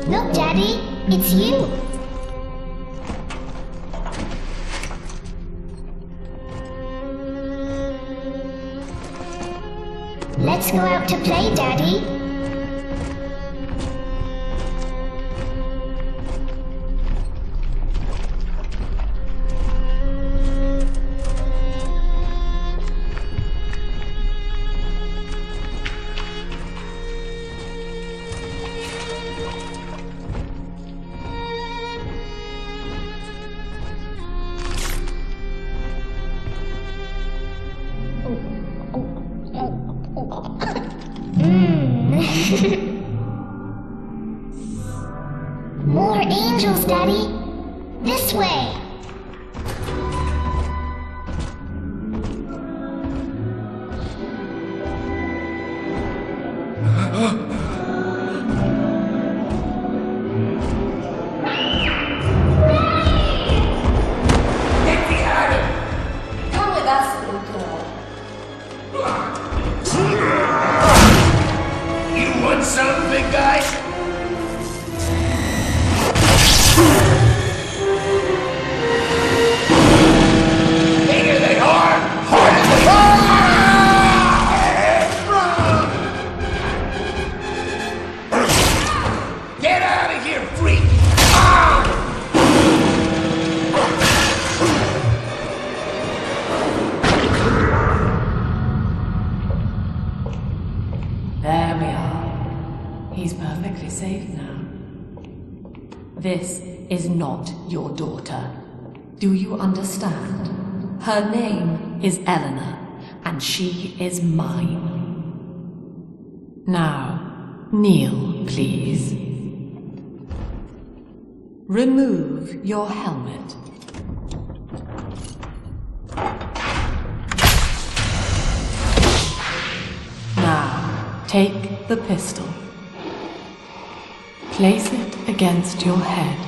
Look, Daddy, it's you. Let's go out to play, Daddy. More angels, Daddy. This way. Get behind him! Come with us, little girl. You want some, big guy? Bigger than hard! Harder than hard! Get out of here, freak! There we are. He's perfectly safe now. This is not your daughter. Do you understand? Her name is Eleanor, and she is mine. Now, kneel, please. Remove your helmet. Now, take the pistol. Place it against your head.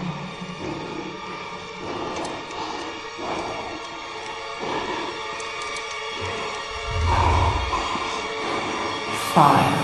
Fire.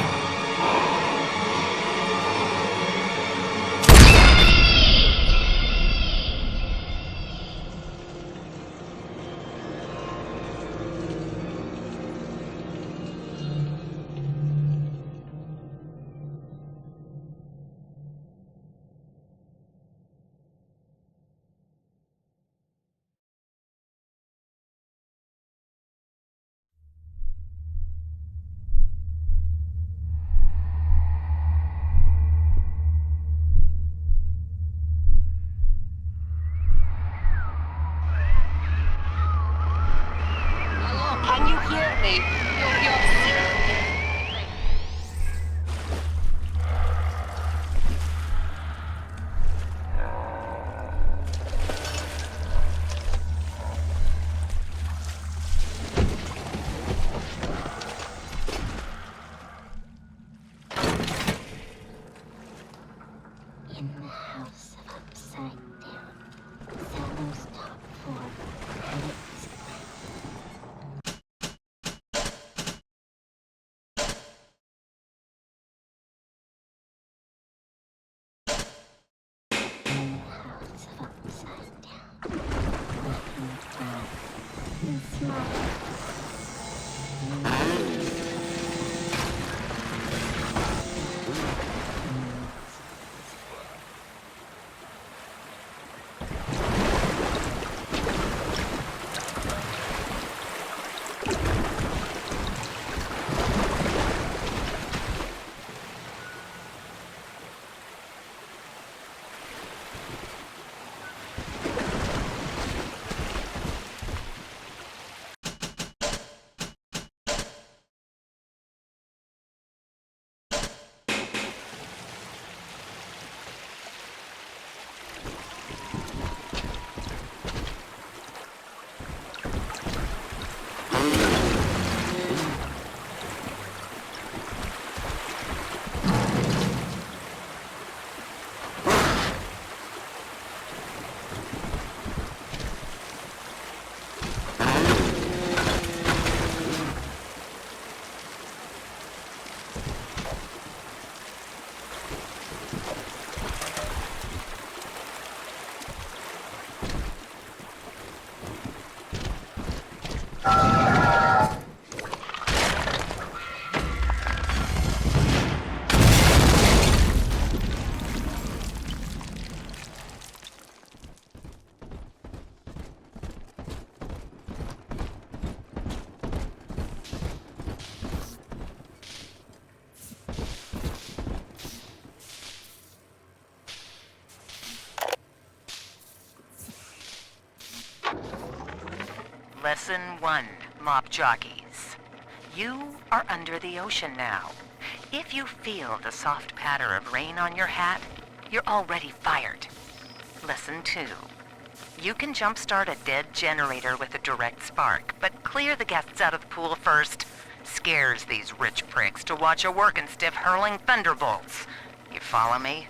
Lesson 1, mop jockeys. You are under the ocean now. If you feel the soft patter of rain on your hat, you're already fired. Lesson 2. You can jumpstart a dead generator with a direct spark, but clear the guests out of the pool first. Scares these rich pricks to watch a working stiff hurling thunderbolts. You follow me?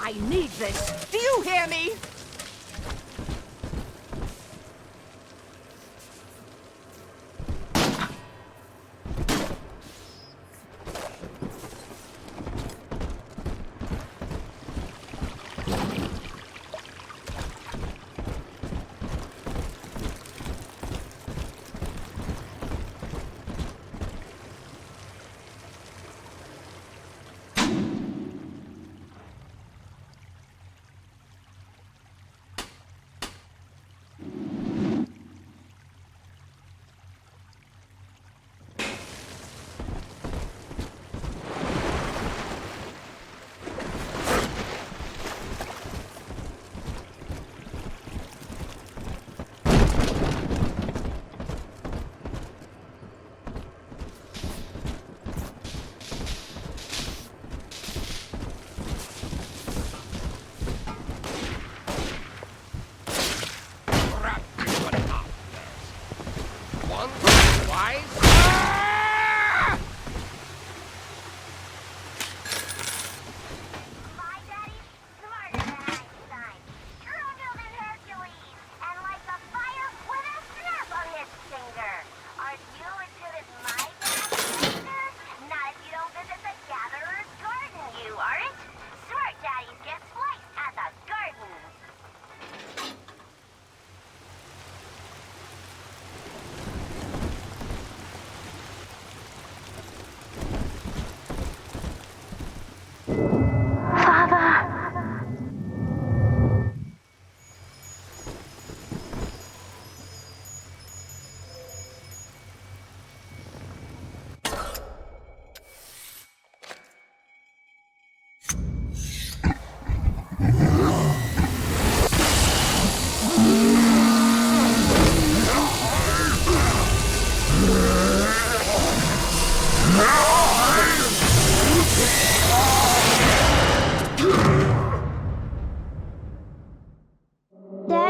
I need this. Do you hear me?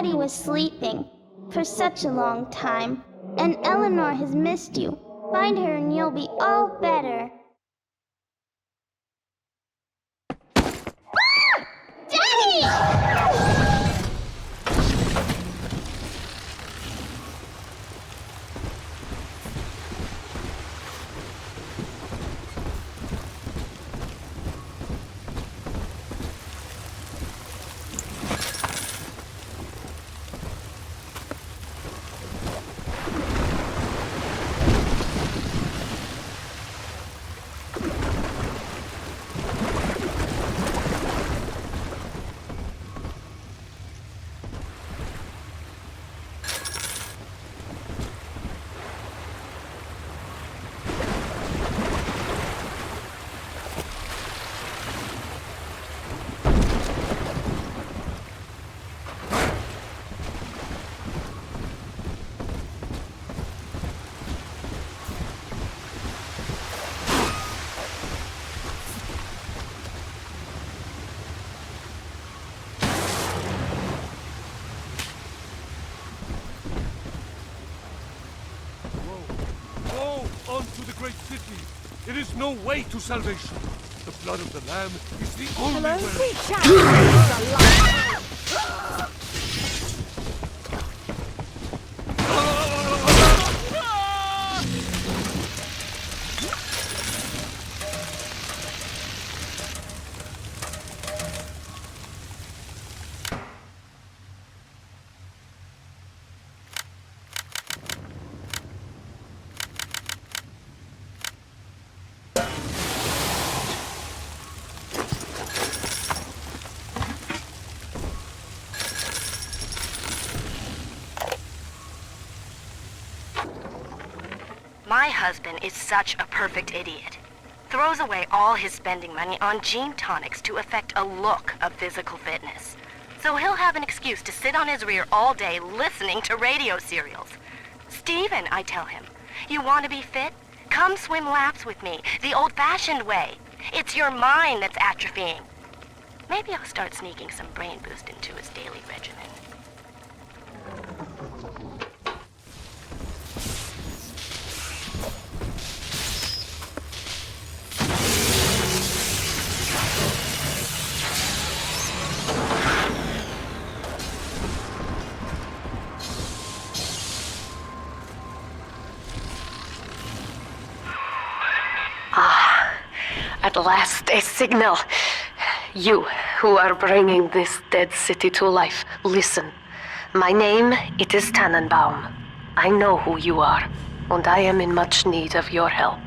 Daddy was sleeping for such a long time, and Eleanor has missed you. Find her and you'll be all better. Daddy! city. It is no way to salvation. The blood of the Lamb is the only way. My husband is such a perfect idiot. Throws away all his spending money on gene tonics to affect a look of physical fitness. So he'll have an excuse to sit on his rear all day listening to radio serials. Steven, I tell him, you want to be fit? Come swim laps with me, the old-fashioned way. It's your mind that's atrophying. Maybe I'll start sneaking some brain boost into his daily regimen. At last, a signal. You, who are bringing this dead city to life, listen. My name, it is Tannenbaum. I know who you are, and I am in much need of your help.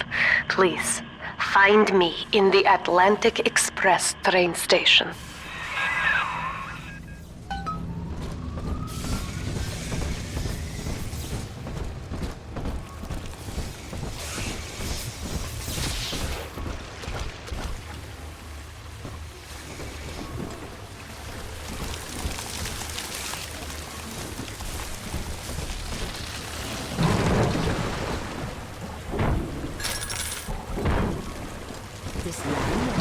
Please, find me in the Atlantic Express train station. This land.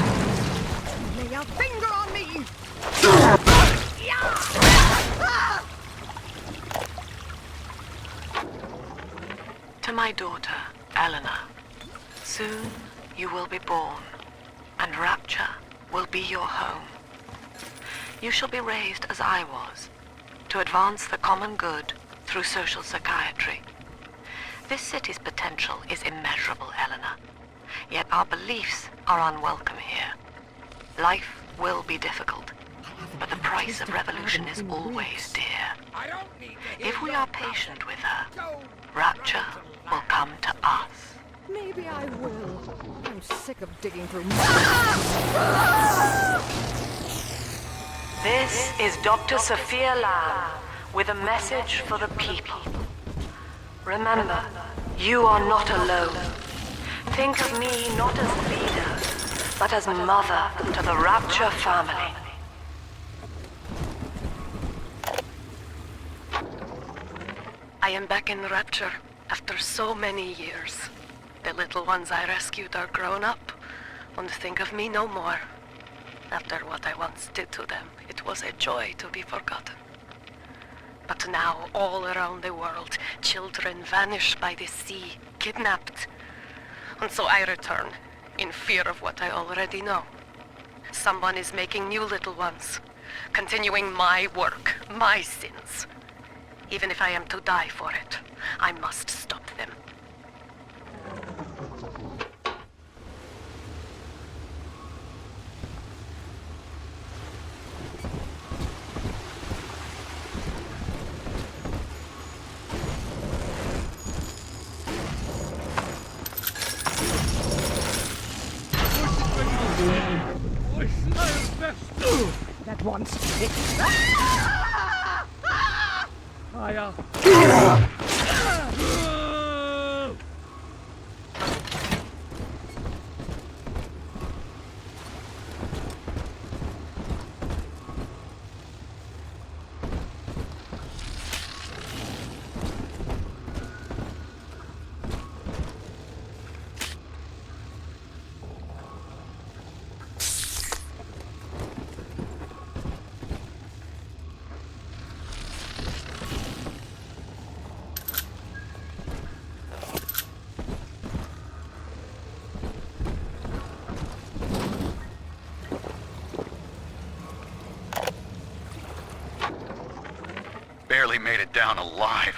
Lay a finger on me! To my daughter, Eleanor, soon you will be born, and Rapture will be your home. You shall be raised as I was, to advance the common good through social psychiatry. This city's potential is immeasurable, Eleanor. Yet our beliefs are unwelcome here. Life will be difficult, but the price of revolution is always dear. If we are patient with her, Rapture will come to us. Maybe I will. I'm sick of digging through. This is Dr. Sophia Lamb with a message for the people. Remember, you are not alone. Think of me not as leader, but as mother to the Rapture family. I am back in Rapture after so many years. The little ones I rescued are grown up, and think of me no more. After what I once did to them, it was a joy to be forgotten. But now, all around the world, children vanish by the sea, kidnapped. And so I return, in fear of what I already know. Someone is making new little ones, continuing my work, my sins. Even if I am to die for it, I must stop them. That one's it. Higher. Barely made it down alive.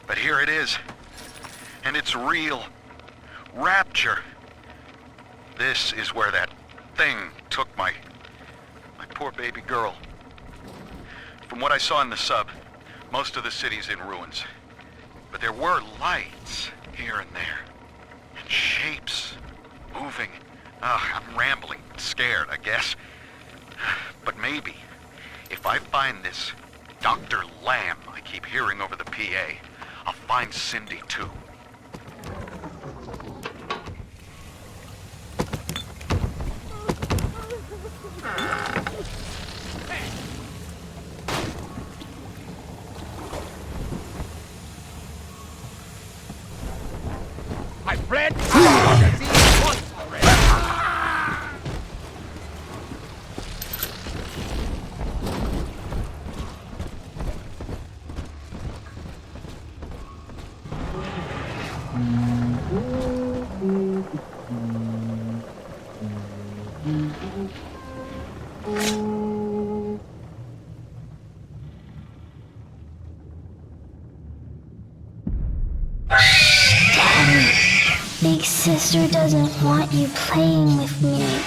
But here it is. And it's real. Rapture. This is where that thing took my poor baby girl. From what I saw in the sub, most of the city's in ruins. But there were lights here and there. And shapes moving. I'm rambling, scared, I guess. But maybe, if I find this Dr. Lamb I keep hearing over the PA, I'll find Cindy too. sister doesn't want you playing with me.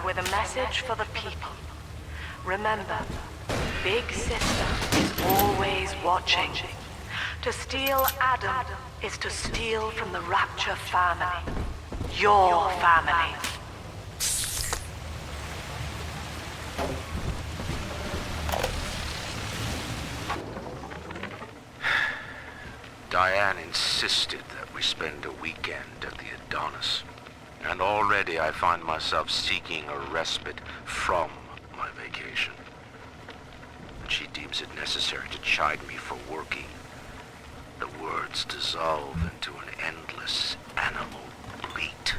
With a message for the people. Remember, Big Sister is always watching. To steal Adam is to steal from the Rapture family. Your family. Diane insisted that we spend a weekend at the Adonis. And already I find myself seeking a respite from my vacation. And she deems it necessary to chide me for working. The words dissolve into an endless animal bleat.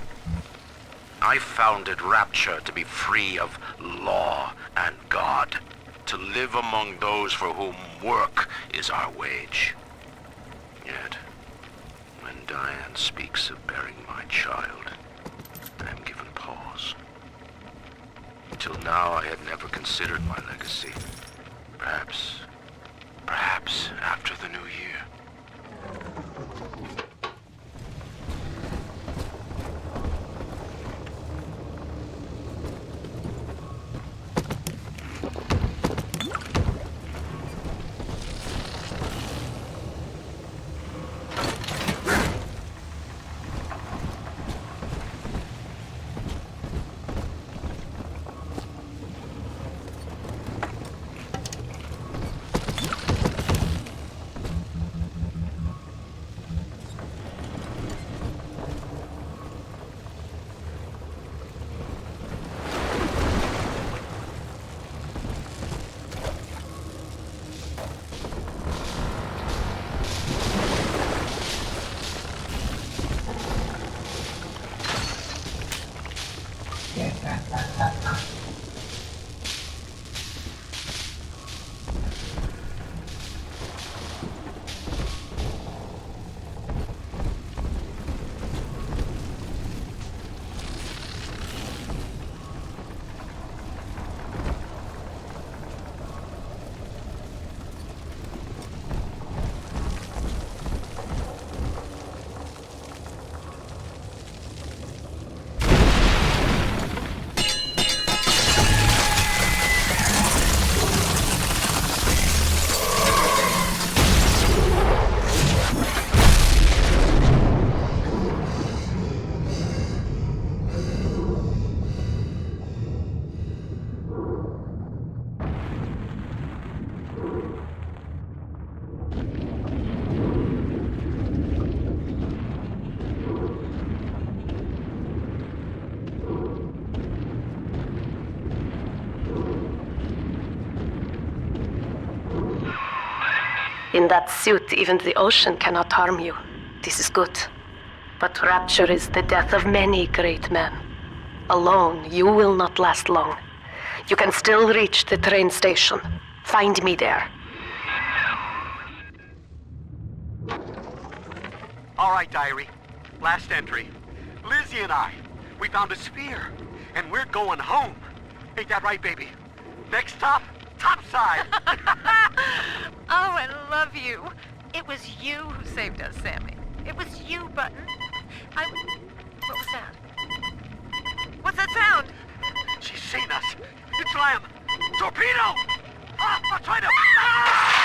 I founded Rapture to be free of law and God, to live among those for whom work is our wage. Yet, when Diane speaks of bearing my child, I am given pause. Till now I had never considered my legacy. Perhaps after the new year. In that suit, even the ocean cannot harm you. This is good. But Rapture is the death of many great men. Alone, you will not last long. You can still reach the train station. Find me there. All right, diary. Last entry. Lizzie and I, we found a sphere, and we're going home. Ain't that right, baby? Next stop, topside. Oh, I love you. It was you who saved us, Sammy. It was you, Button. What was that? What's that sound? She's seen us. It's Lamb. Torpedo! Ah, I'll try to... Ah!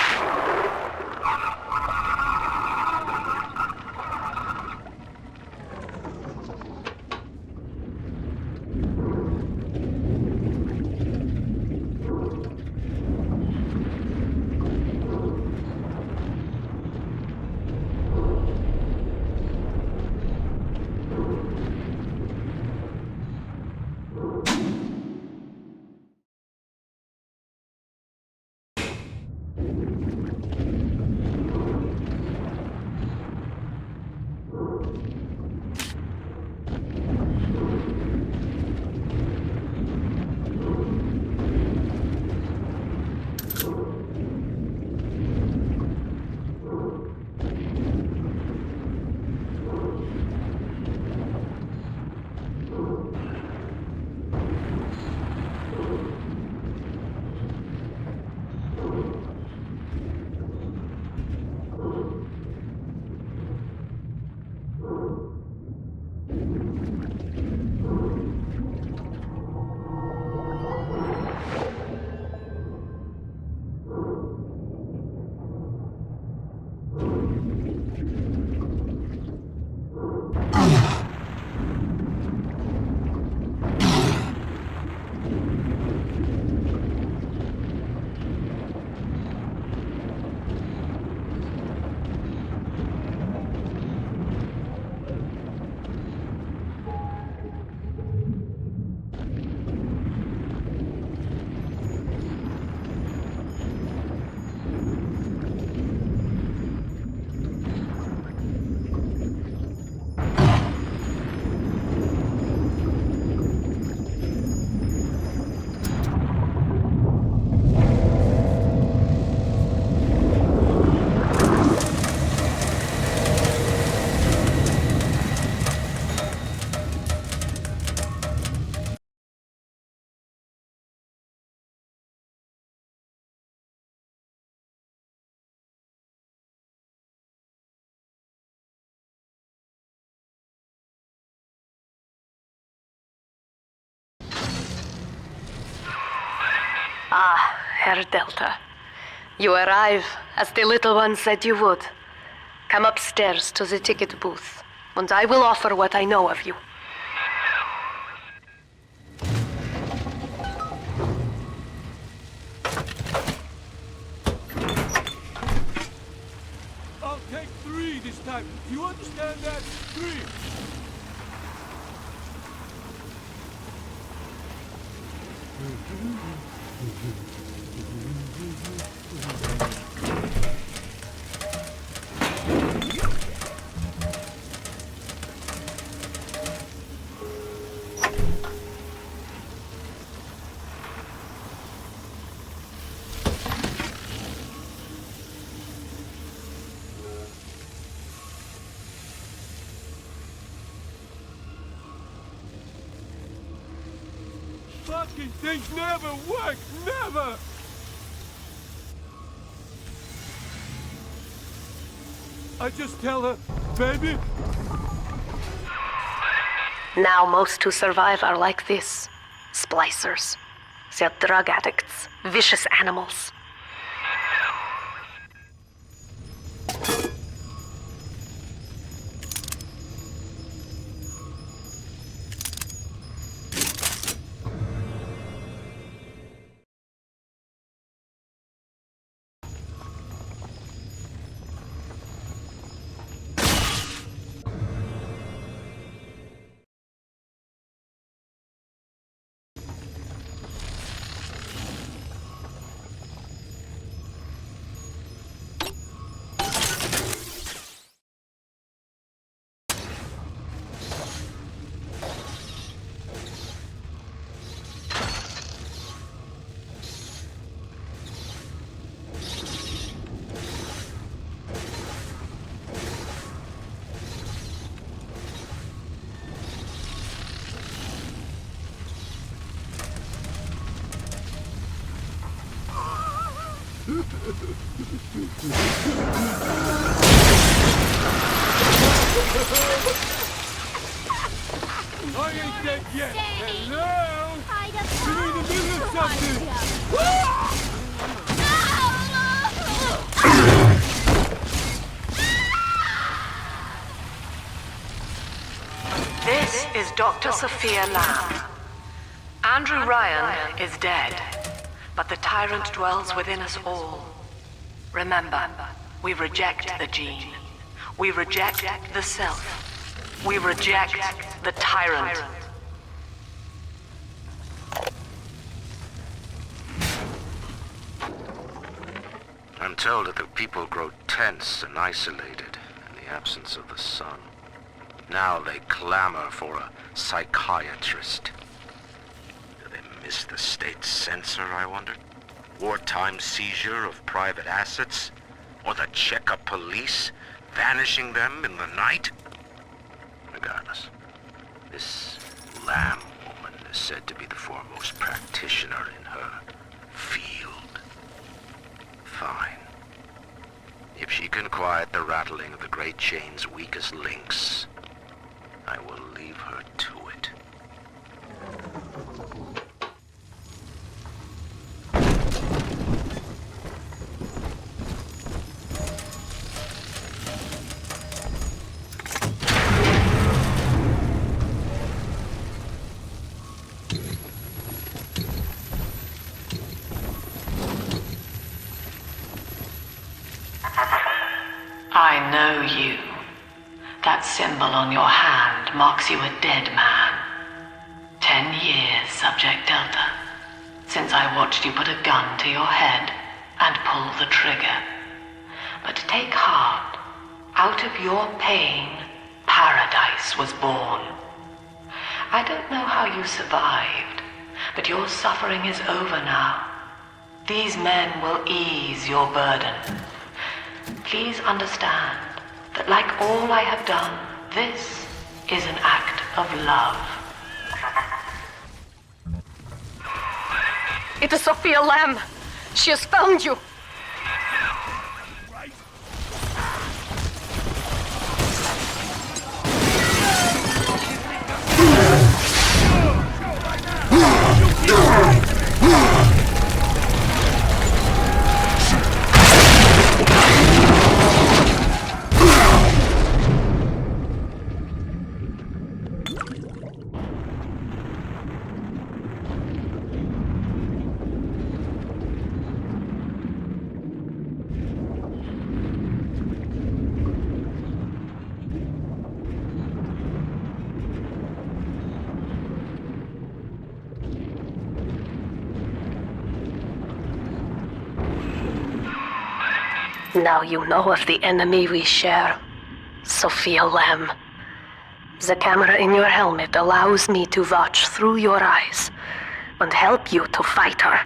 Ah, Herr Delta. You arrive, as the little one said you would. Come upstairs to the ticket booth, and I will offer what I know of you. I'll take 3 this time. Do you understand that? 3. Fucking things never work! Never! I just tell her, baby. Now most who survive are like this. Splicers. They're drug addicts. Vicious animals. I ain't dead yet. Hello? You're in the middle of something. This is Dr. Sophia Lamb. Andrew Ryan is dead, but the tyrant dwells within us all. Remember, we reject the gene. We reject the self. We reject the tyrant. I'm told that the people grow tense and isolated in the absence of the sun. Now they clamor for a psychiatrist. Do they miss the state censor, I wonder? Wartime seizure of private assets? Or the checkup police vanishing them in the night? Regardless, this Lamb woman is said to be the foremost practitioner in her field. Fine. If she can quiet the rattling of the Great Chain's weakest links, I will leave her to it. I know you. That symbol on your hand marks you a dead man. 10 years, Subject Delta, since I watched you put a gun to your head and pull the trigger. But take heart. Out of your pain, paradise was born. I don't know how you survived, but your suffering is over now. These men will ease your burden. Please understand that like all I have done, this is an act of love. It is Sophia Lamb. She has found you. Now you know of the enemy we share, Sophia Lamb. The camera in your helmet allows me to watch through your eyes and help you to fight her.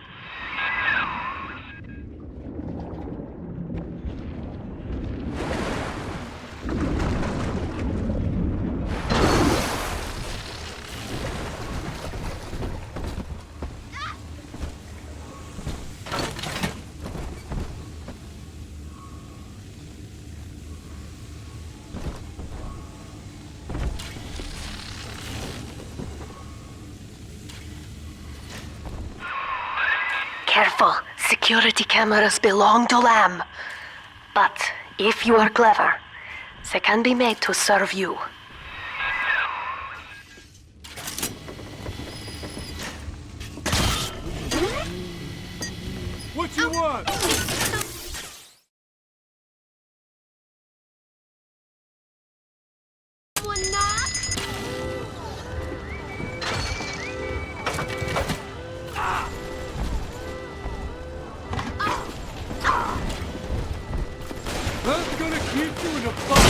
Careful, security cameras belong to Lamb. But if you are clever, they can be made to serve you. What you want? I'm gonna keep you in a box.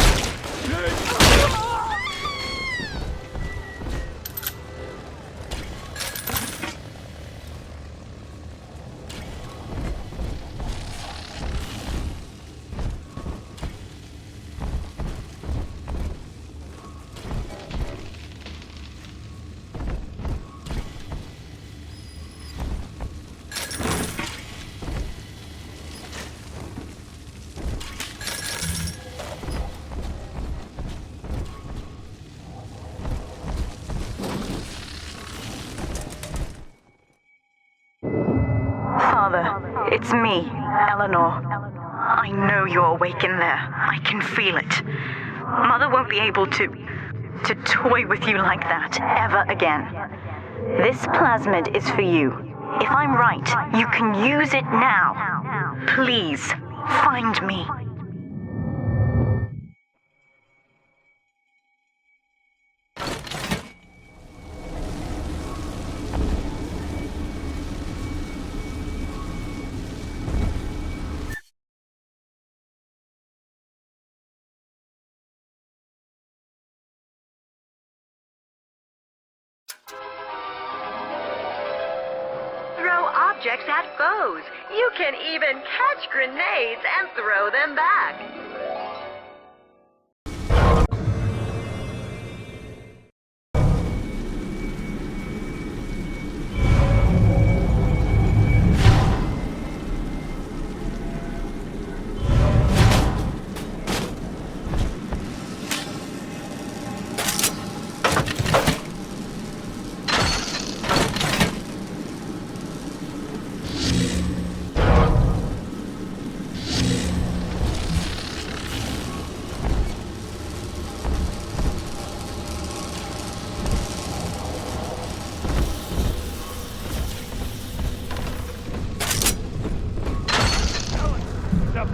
Father, it's me, Eleanor. I know you're awake in there. I can feel it. Mother won't be able to toy with you like that ever again. This plasmid is for you. If I'm right, you can use it now. Please, find me. Throw objects at foes. You can even catch grenades and throw them back.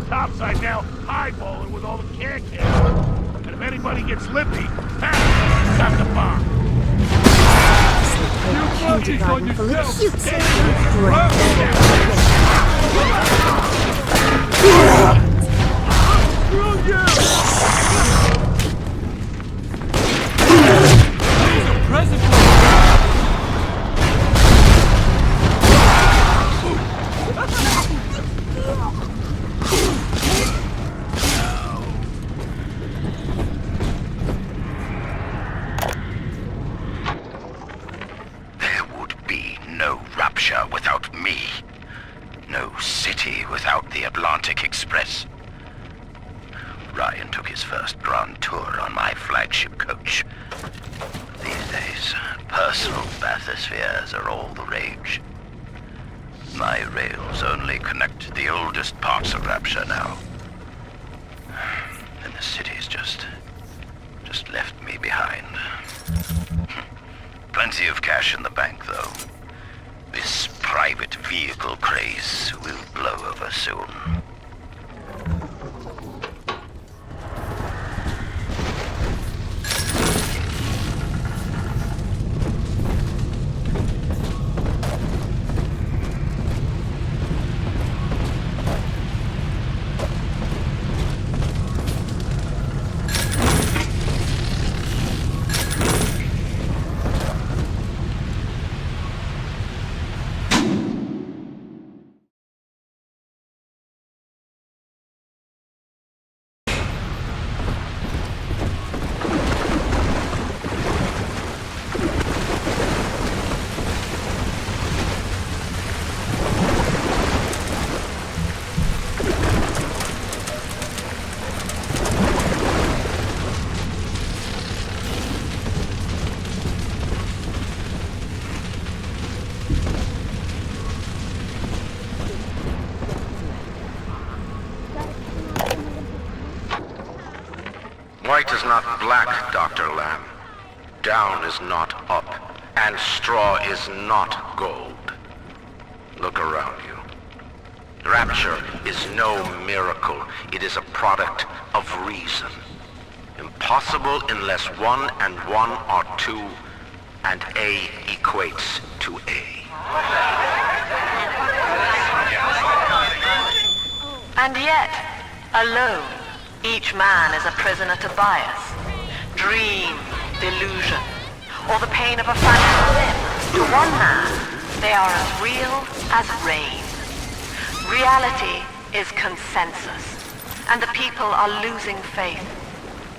Topside now, highballing with all the can cans. And if anybody gets lippy, got the bomb. You monkeys on yourself! Screw you! Here's a present for you! Without me. No city without the Atlantic Express. Ryan took his first grand tour on my flagship coach. These days, personal bathyspheres are all the rage. My rails only connect the oldest parts of Rapture now. And the city's just left me behind. Plenty of cash in the bank, though. This private vehicle craze will blow over soon. White is not black, Dr. Lamb. Down is not up, and straw is not gold. Look around you. Rapture is no miracle. It is a product of reason. Impossible unless 1 and 1 are 2, and A equates to A. And yet, alone, each man is a prisoner to bias, dream, delusion, or the pain of a fractured limb. To one man, they are as real as rain. Reality is consensus, and the people are losing faith.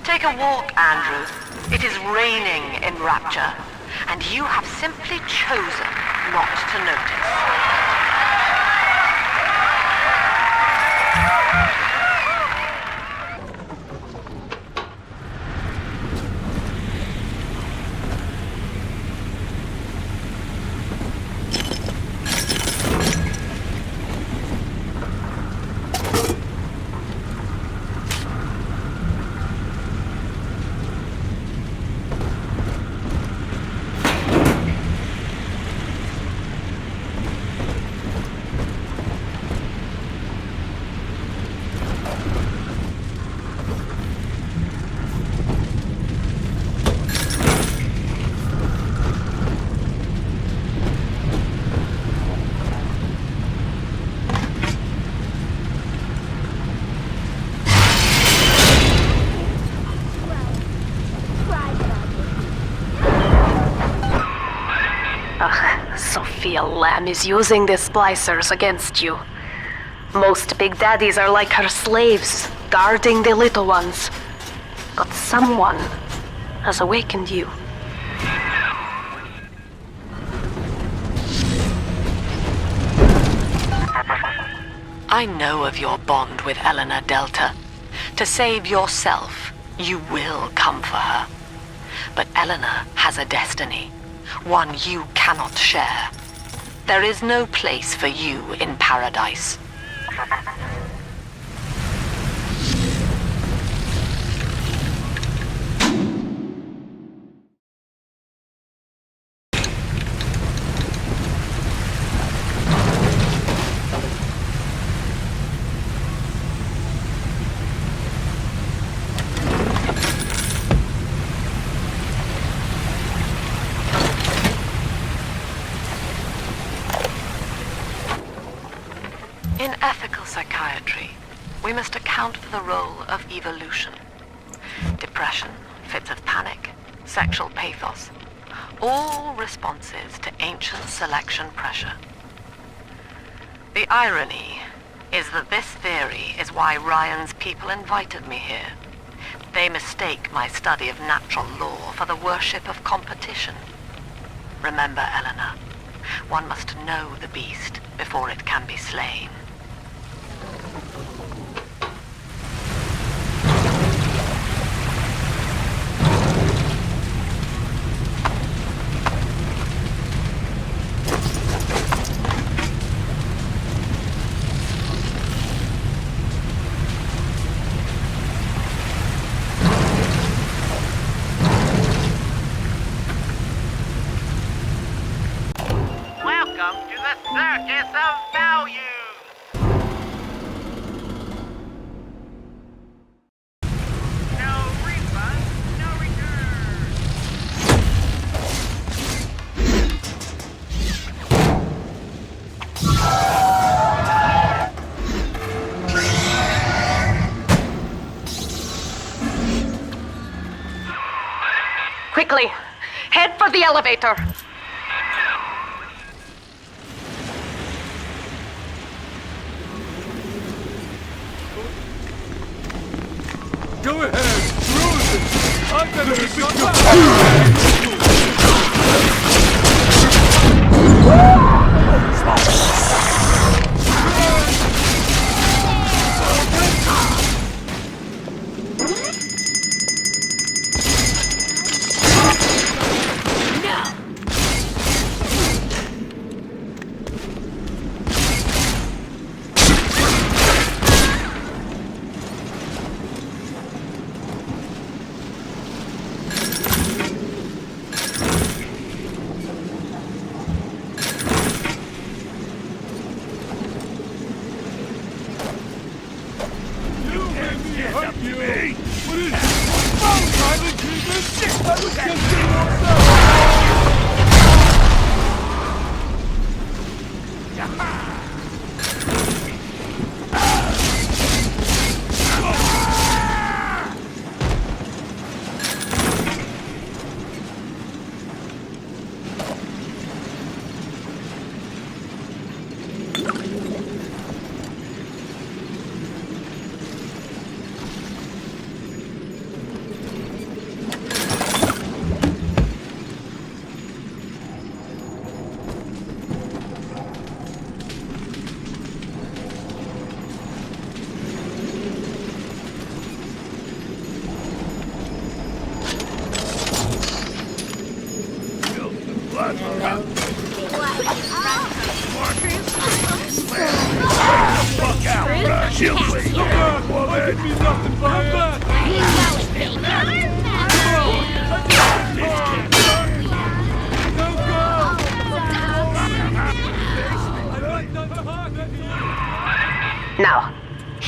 Take a walk, Andrew. It is raining in Rapture, and you have simply chosen not to notice. Lamb is using the splicers against you. Most big daddies are like her slaves, guarding the little ones. But someone has awakened you. I know of your bond with Eleanor Delta. To save yourself, you will come for her. But Eleanor has a destiny, one you cannot share. There is no place for you in paradise. In ethical psychiatry, we must account for the role of evolution. Depression, fits of panic, sexual pathos, all responses to ancient selection pressure. The irony is that this theory is why Ryan's people invited me here. They mistake my study of natural law for the worship of competition. Remember, Eleanor, one must know the beast before it can be slain. Welcome to the Circus of Value! No refund, no return! Quickly, head for the elevator. Go ahead, cruise it! I'm gonna be good.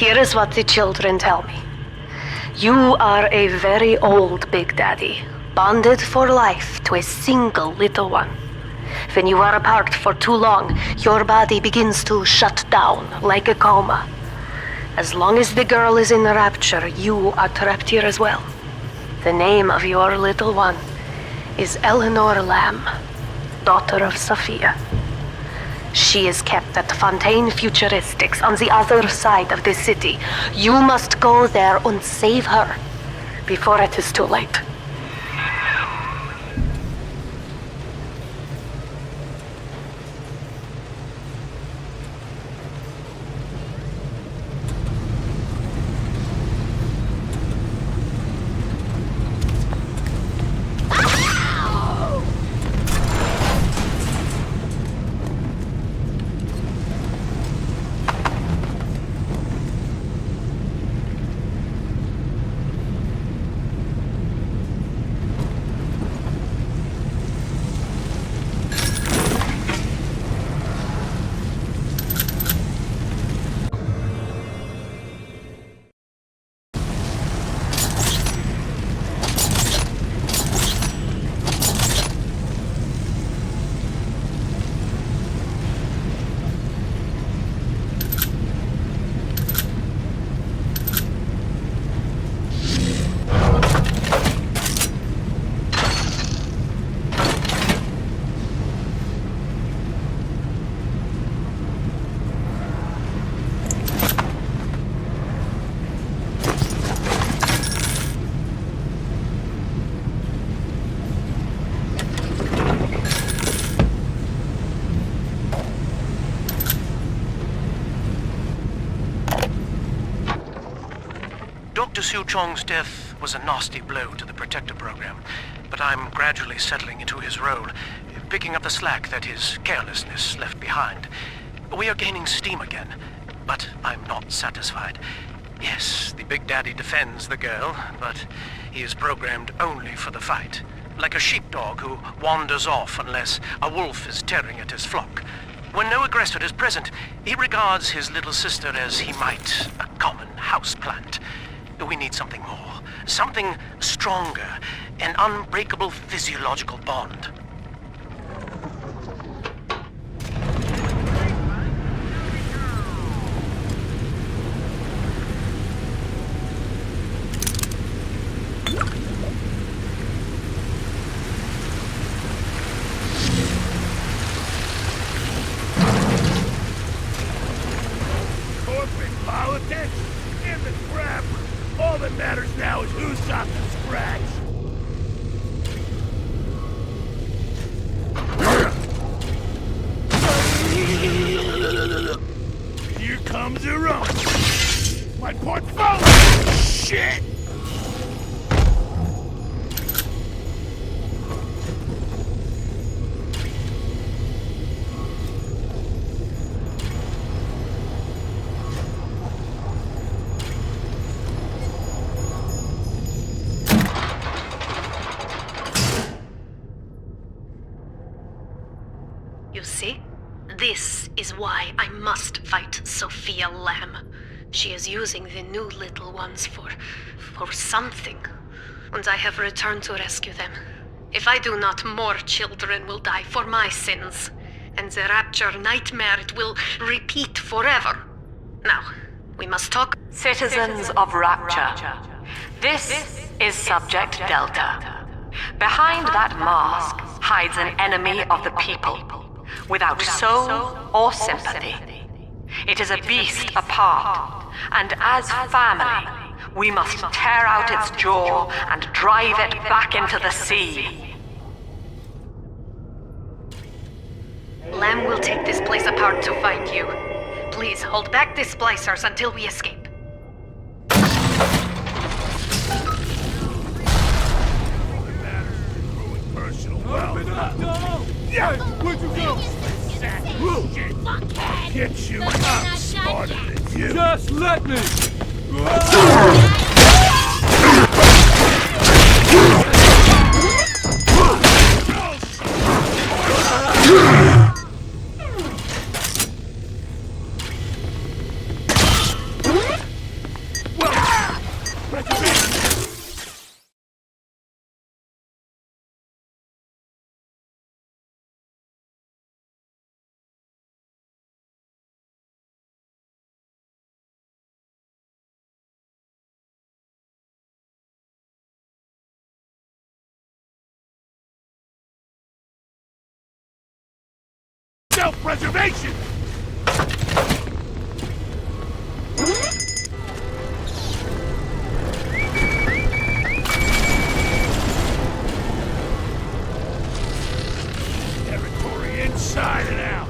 here is what the children tell me. You are a very old Big Daddy, bonded for life to a single little one. When you are apart for too long, your body begins to shut down like a coma. As long as the girl is in rapture, you are trapped here as well. The name of your little one is Eleanor Lamb, daughter of Sophia. She is kept at Fontaine Futuristics on the other side of the city. You must go there and save her before it is too late. Dr. Su Chong's death was a nasty blow to the Protector program, but I'm gradually settling into his role, picking up the slack that his carelessness left behind. We are gaining steam again, but I'm not satisfied. Yes, the Big Daddy defends the girl, but he is programmed only for the fight, like a sheepdog who wanders off unless a wolf is tearing at his flock. When no aggressor is present, he regards his little sister as he might a common houseplant. We need something more, something stronger, an unbreakable physiological bond. Corporate politics? In the crap! All that matters now is who's got the scratch. Here comes her own. My portfolio! Shit! You see? This is why I must fight Sophia Lamb. She is using the new little ones for something. And I have returned to rescue them. If I do not, more children will die for my sins. And the Rapture nightmare it will repeat forever. Now, we must talk. Citizens of Rapture, this is Subject Delta. Behind that mask hides an enemy of the people, without soul or sympathy. It is a beast apart, and as family, we must tear out its jaw and drive it back into the sea. Lamb will take this place apart to find you. Please hold back the splicers until we escape. Yeah, where'd you go? Get you, I'm smarter than you. Just let me! self-preservation! Territory inside and out!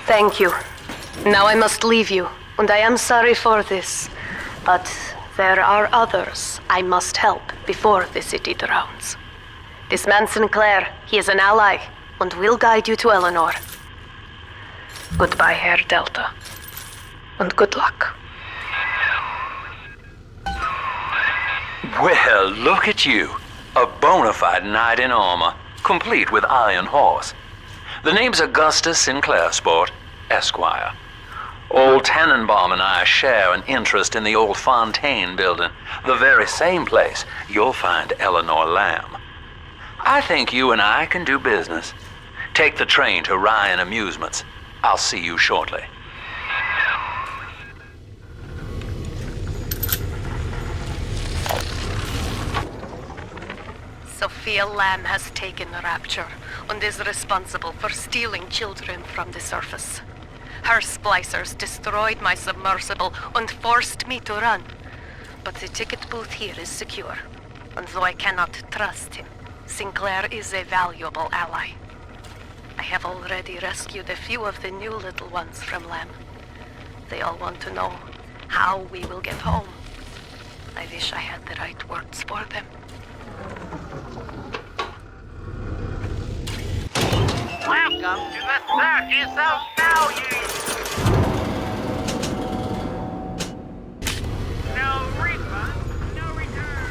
Thank you. Now I must leave you, and I am sorry for this. But there are others I must help before the city drowns. This man Sinclair, he is an ally, and will guide you to Eleanor. Goodbye, Herr Delta. And good luck. Well, look at you. A bona fide knight in armor, complete with iron horse. The name's Augustus Sinclair, Sport, Esquire. Old Tannenbaum and I share an interest in the old Fontaine building, the very same place you'll find Eleanor Lamb. I think you and I can do business. Take the train to Ryan Amusements. I'll see you shortly. Sophia Lamb has taken Rapture and is responsible for stealing children from the surface. Her splicers destroyed my submersible and forced me to run. But the ticket booth here is secure, and though I cannot trust him, Sinclair is a valuable ally. I have already rescued a few of the new little ones from Lamb. They all want to know how we will get home. I wish I had the right words for them. Welcome to the Circus of Value! No refund, no return!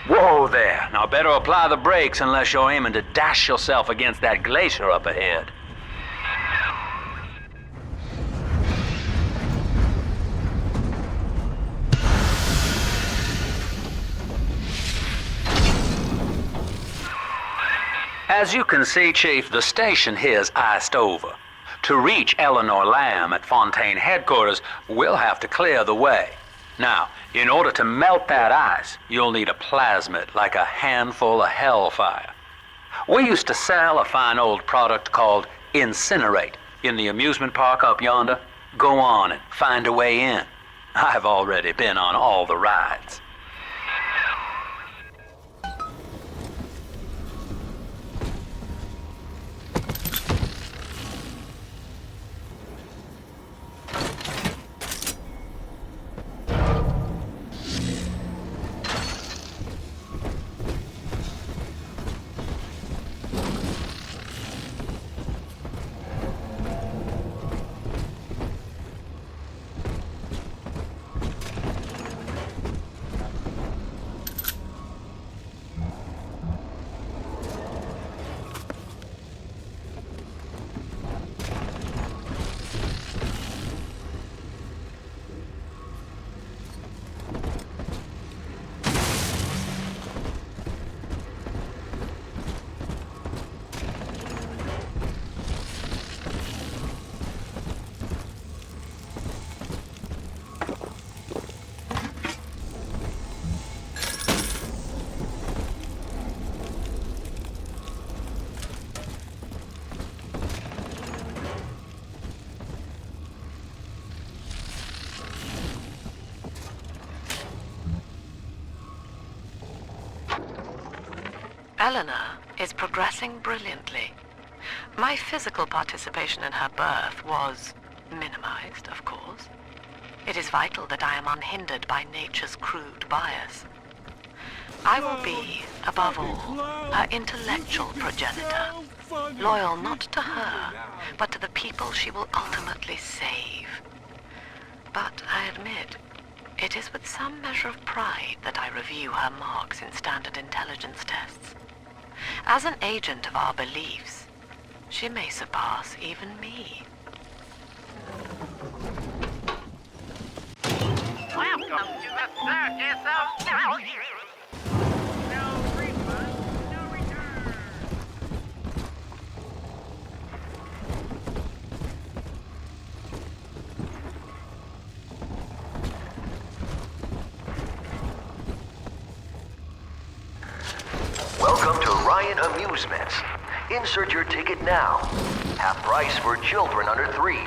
Whoa there. Now better apply the brakes unless you're aiming to dash yourself against that glacier up ahead. As you can see, Chief, the station here's iced over. To reach Eleanor Lamb at Fontaine headquarters, we'll have to clear the way. Now, in order to melt that ice, you'll need a plasmid, like a handful of hellfire. We used to sell a fine old product called Incinerate in the amusement park up yonder. Go on and find a way in. I've already been on all the rides. Eleanor is progressing brilliantly. My physical participation in her birth was minimized, of course. It is vital that I am unhindered by nature's crude bias. I will be, above all, her intellectual progenitor, loyal not to her, but to the people she will ultimately save. But I admit, it is with some measure of pride that I review her marks in standard intelligence tests. As an agent of our beliefs, she may surpass even me. Welcome to the circus of no refund, no return. Welcome to Ryan Amusements. Insert your ticket now. Half price for children under 3.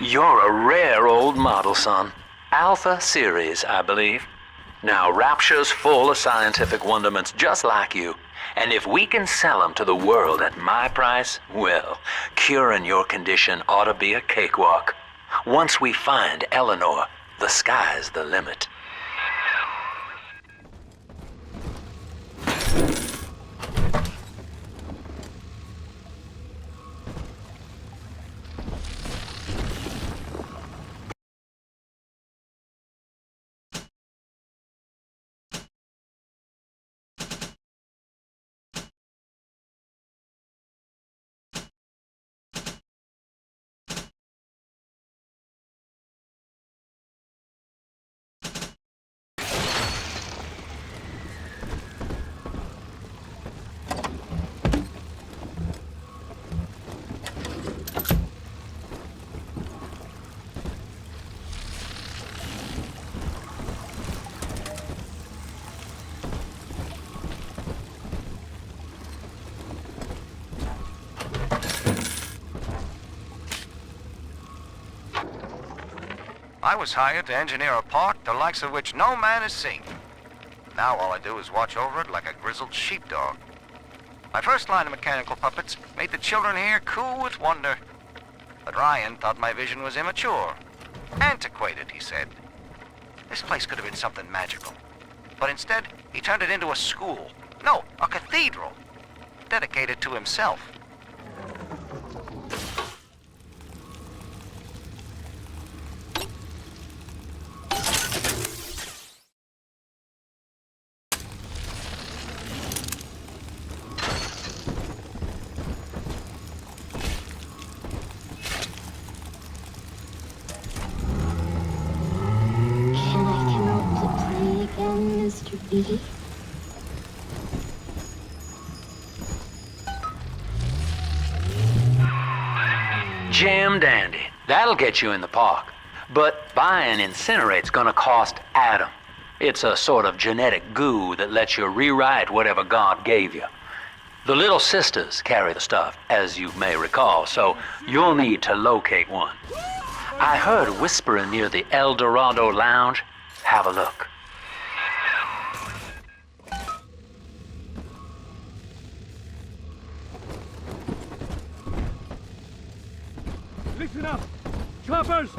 You're a rare old model, son. Alpha series, I believe. Now, Rapture's full of scientific wonderments just like you. And if we can sell them to the world at my price, well, curing your condition ought to be a cakewalk. Once we find Eleanor, the sky's the limit. I was hired to engineer a park the likes of which no man has seen. Now all I do is watch over it like a grizzled sheepdog. My first line of mechanical puppets made the children here coo with wonder. But Ryan thought my vision was immature. Antiquated, he said. This place could have been something magical. But instead, he turned it into a school. No, a cathedral. Dedicated to himself. Mr. B. Jam dandy. That'll get you in the park. But buying Incinerate's gonna cost Adam. It's a sort of genetic goo that lets you rewrite whatever God gave you. The Little Sisters carry the stuff, as you may recall, so you'll need to locate one. I heard whispering near the El Dorado Lounge. Have a look. Listen up! Choppers!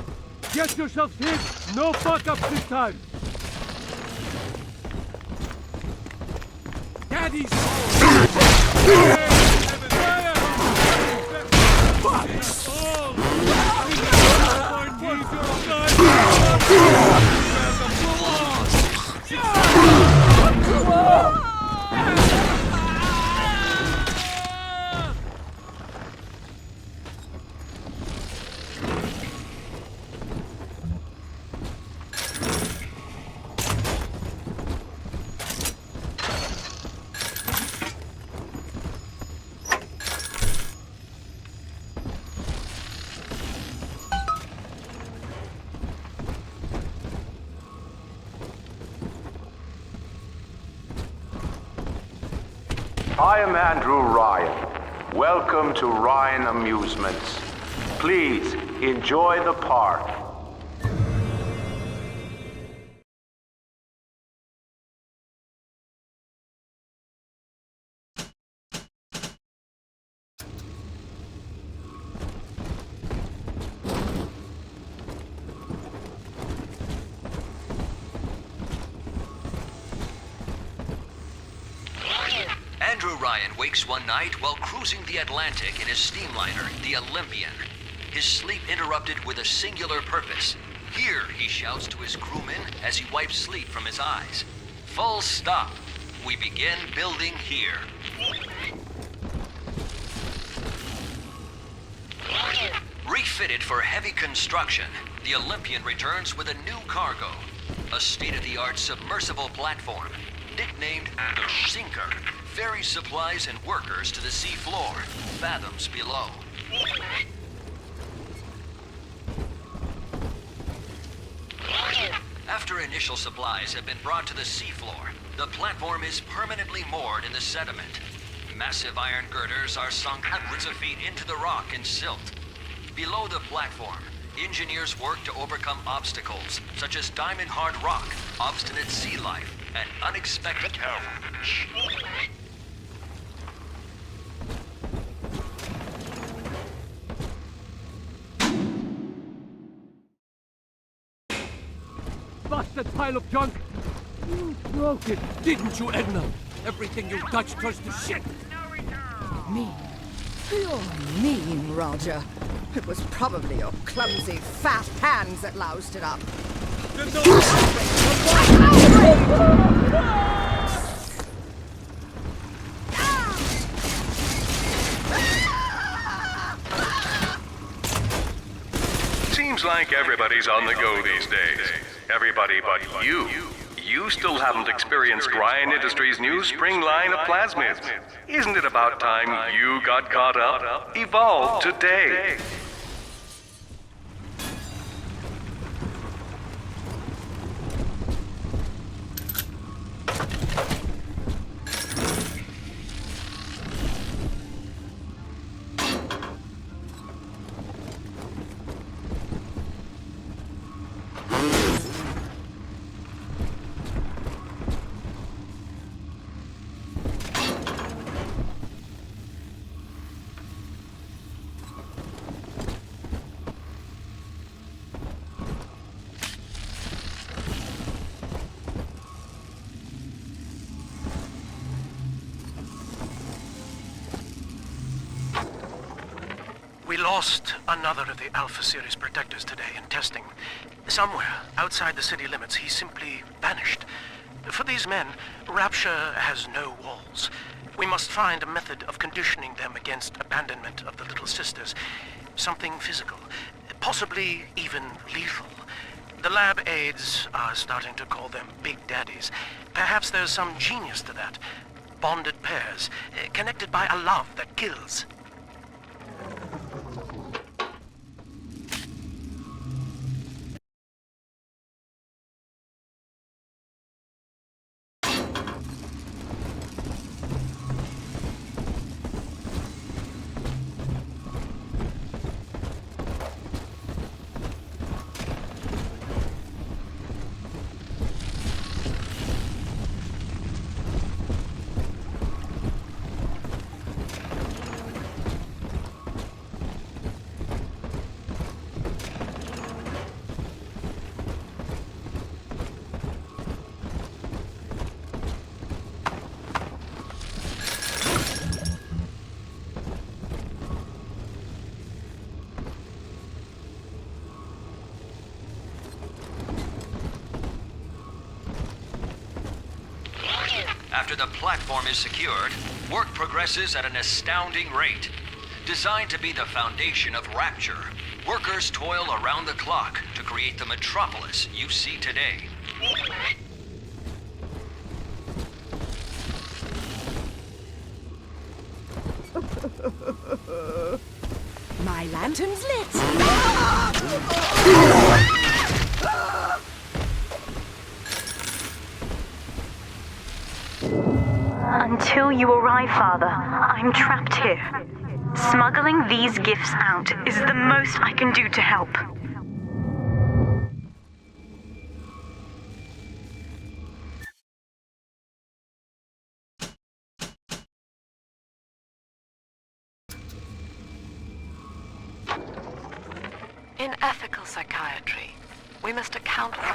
Get yourselves hit! No fuck-ups this time! Daddy's I am Andrew Ryan. Welcome to Ryan Amusements. Please, enjoy the park. Andrew Ryan wakes one night while cruising the Atlantic in his steamliner, the Olympian. His sleep interrupted with a singular purpose. Here, he shouts to his crewmen as he wipes sleep from his eyes. Full stop. We begin building here. Refitted for heavy construction, the Olympian returns with a new cargo. A state-of-the-art submersible platform, nicknamed the Sinker, ferries supplies and workers to the sea floor, fathoms below. After initial supplies have been brought to the seafloor, the platform is permanently moored in the sediment. Massive iron girders are sunk hundreds of feet into the rock and silt. Below the platform, engineers work to overcome obstacles, such as diamond-hard rock, obstinate sea life, and unexpected peril. Bastard pile of junk! You broke it, didn't you, Edna? Everything you touch turns to shit! Me? You're mean, Roger. It was probably your clumsy, fat hands that loused it up. Seems like everybody's on the go these days. Everybody but you. You still haven't experienced Ryan Industries' new spring line of plasmids. Isn't it about time you got caught up? Evolve today. We lost another of the Alpha Series protectors today in testing. Somewhere outside the city limits, he simply vanished. For these men, Rapture has no walls. We must find a method of conditioning them against abandonment of the Little Sisters. Something physical, possibly even lethal. The lab aides are starting to call them Big Daddies. Perhaps there's some genius to that. Bonded pairs, connected by a love that kills. After the platform is secured, work progresses at an astounding rate. Designed to be the foundation of Rapture, workers toil around the clock to create the metropolis you see today. My lantern's lit. Until you arrive, Father, I'm trapped here. Smuggling these gifts out is the most I can do to help. In ethical psychiatry, we must account for...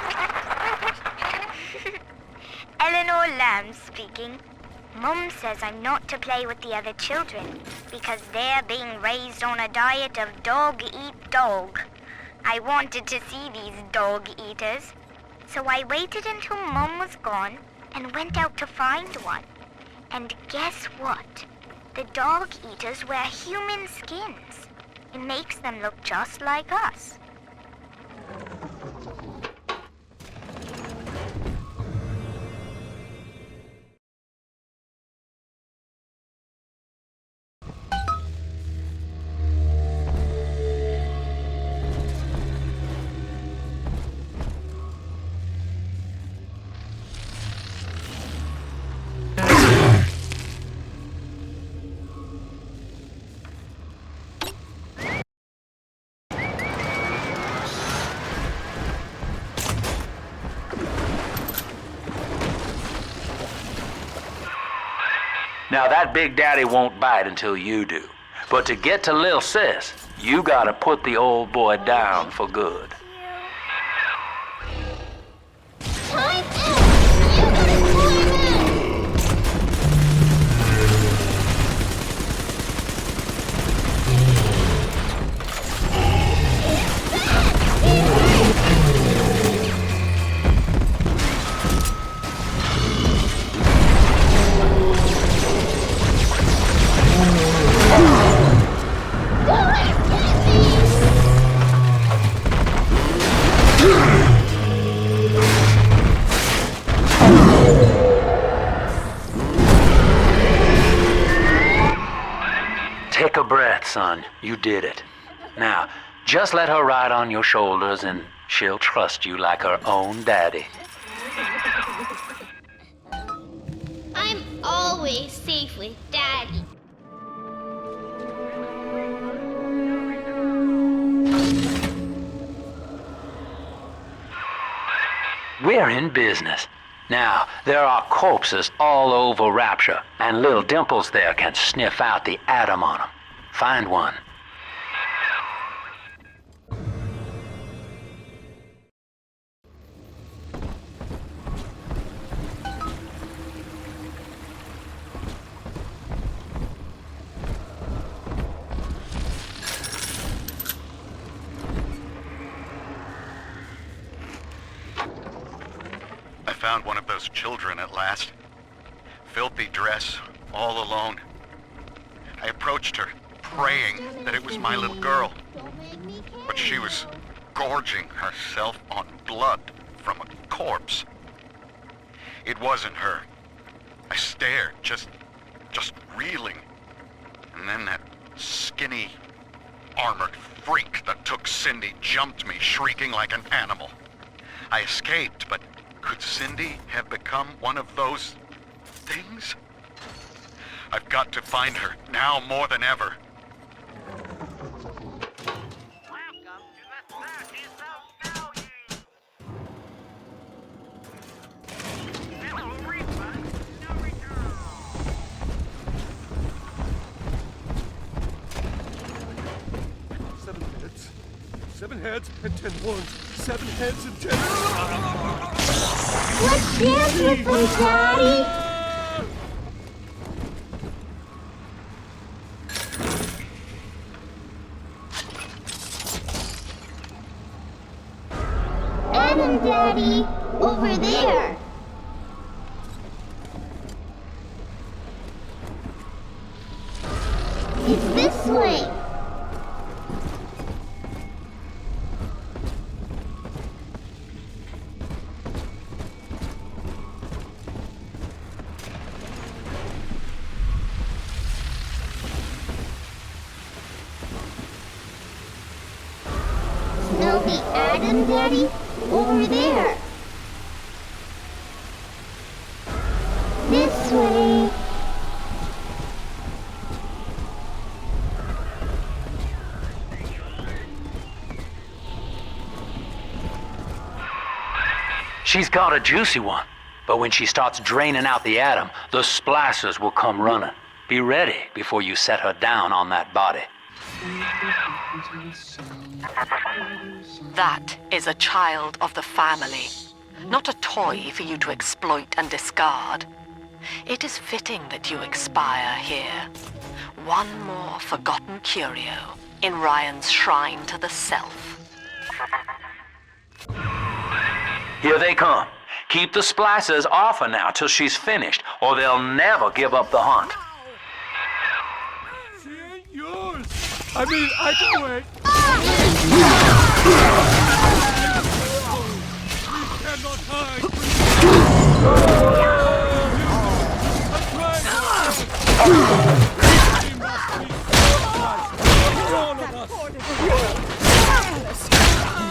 Eleanor Lamb speaking. Mum says I'm not to play with the other children because they're being raised on a diet of dog eat dog. I wanted to see these dog eaters, so I waited until Mum was gone and went out to find one. And guess what? The dog eaters wear human skins. It makes them look just like us. Now that Big Daddy won't bite until you do. But to get to Lil Sis, you gotta put the old boy down for good. Time out! You gotta climb out! Take a breath, son. You did it. Now, just let her ride on your shoulders and she'll trust you like her own daddy. I'm always safe with Daddy. We're in business. Now, there are corpses all over Rapture, and little Dimples there can sniff out the atom on them. Find one. I found one of those children at last. Filthy dress, all alone. I approached her, praying that it was my little girl. But she was gorging herself on blood from a corpse. It wasn't her. I stared, just reeling. And then that skinny, armored freak that took Cindy jumped me, shrieking like an animal. I escaped, but could Cindy have become one of those things? I've got to find her, now more than ever. Seven heads and 10 horns. 7 heads and 10... Let's dance with them, Daddy! Adam, Daddy! Over there! It's this way! Smell the Adam, Daddy? Over there! This way! She's got a juicy one. But when she starts draining out the atom, the splicers will come running. Be ready before you set her down on that body. That is a child of the family, not a toy for you to exploit and discard. It is fitting that you expire here. One more forgotten curio in Ryan's shrine to the self. Here they come. Keep the splicers off her now till she's finished, or they'll never give up the hunt. She ain't yours. I mean, I can wait. We cannot hide.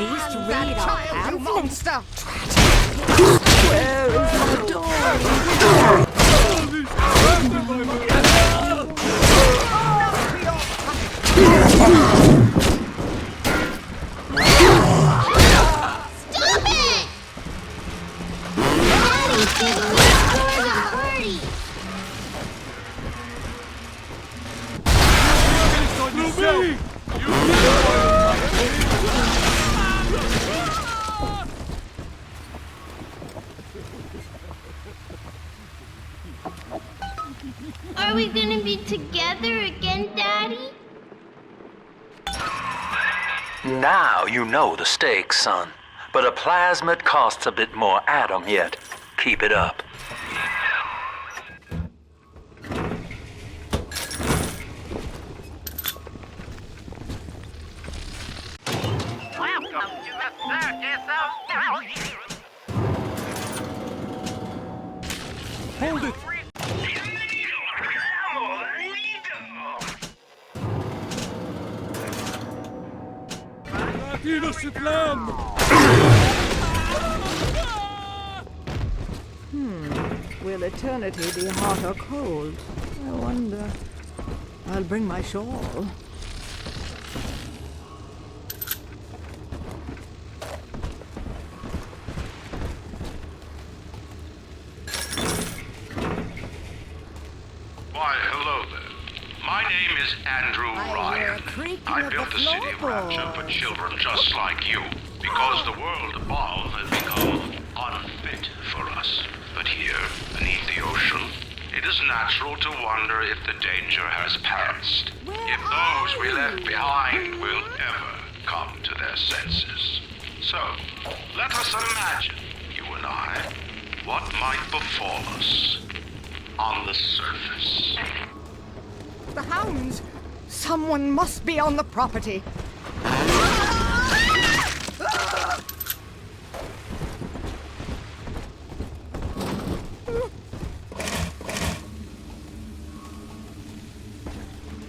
Least read our child, you monster! Where is my doll? Stop it! Daddy's giving me a party! Are we gonna be together again, Daddy? Now you know the stakes, son. But a plasmid costs a bit more atom yet. Keep it up. Welcome to the circus of... Hold it! Innocent lamb! Will eternity be hot or cold? I wonder. I'll bring my shawl. Why, hello there. My name is Andrew Ryan. I built a city of rapture for children just like you, because the world above had become unfit for us. But here, beneath the ocean, it is natural to wonder if the danger has passed. If those we left behind will ever come to their senses. So, let us imagine, you and I, what might befall us on the surface. The hounds! Someone must be on the property.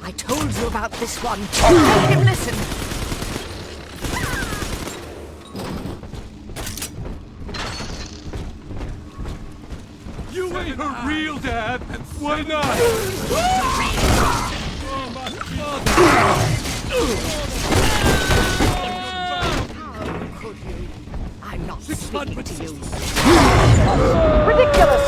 I told you about this one. Make him listen. You ain't her real dad. Why not? How could you? I'm not speaking to you. Ridiculous!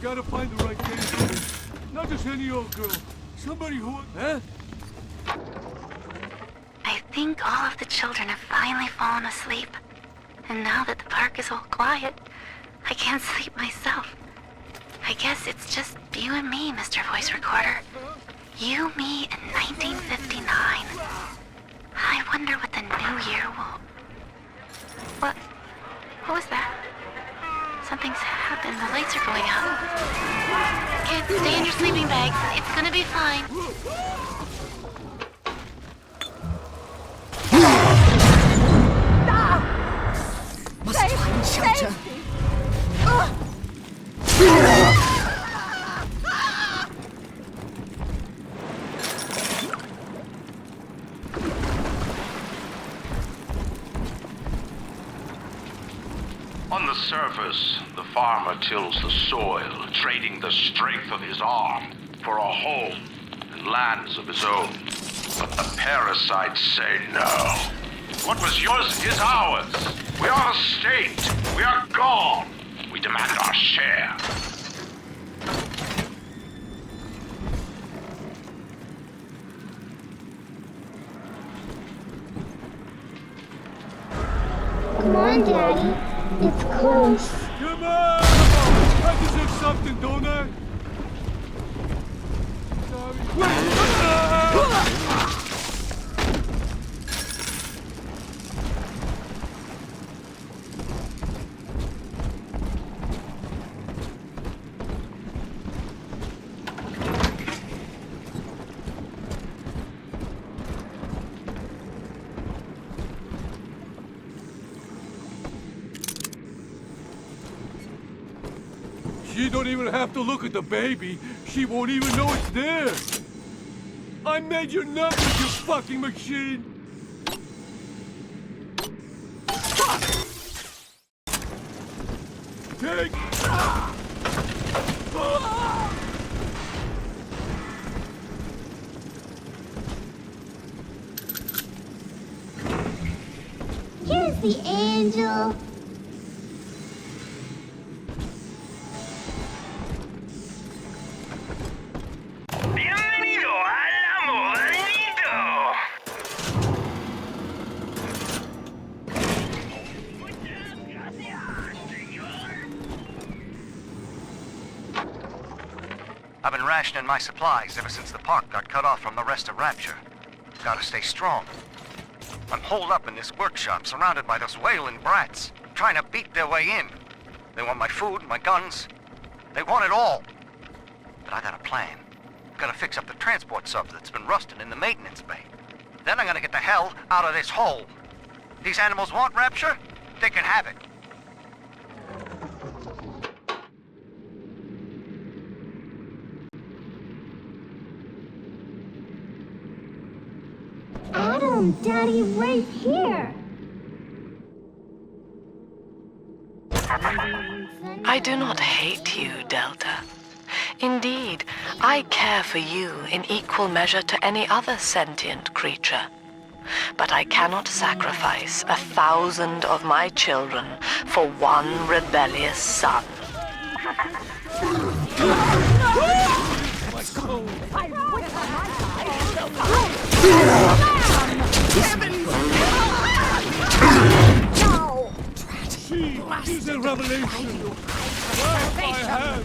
Gotta find the right candidate. Not just any old girl. Somebody who... Huh? I think all of the children have finally fallen asleep. And now that the park is all quiet, I can't sleep myself. I guess it's just you and me, Mr. Voice Recorder. You, me, in 1959. I wonder what the new year will... What was that? Something's happened. The lights are going out. Kids, stay in your sleeping bags. It's gonna be fine. Must find shelter. On the surface, the farmer tills the soil, trading the strength of his arm for a home and lands of his own. But the parasites say no. What was yours is ours. We are the state. We are gone. We demand our share. Come on, Daddy. It's close. Come on! I deserve something, don't I? She don't even have to look at the baby. She won't even know it's there. I made your numbers, you fucking machine. Take. Here's the angel. I've been rationing my supplies ever since the park got cut off from the rest of Rapture. Gotta stay strong. I'm holed up in this workshop, surrounded by those wailing brats, trying to beat their way in. They want my food, my guns. They want it all. But I got a plan. Gotta fix up the transport sub that's been rusting in the maintenance bay. Then I'm gonna get the hell out of this hole. These animals want Rapture? They can have it. Adam, Daddy, right here. I do not hate you, Delta. Indeed, I care for you in equal measure to any other sentient creature. But I cannot sacrifice 1,000 of my children for one rebellious son. She is a revelation. I have.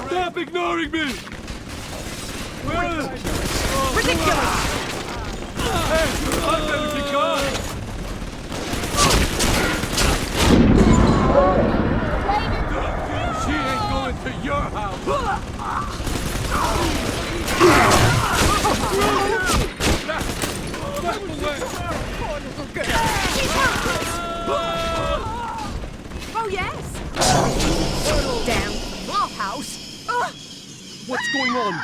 Stop ignoring me. Ridiculous. Hey, I'm going to be gone. She ain't going to your house. Oh, yes. Damn flophouse. What's going on?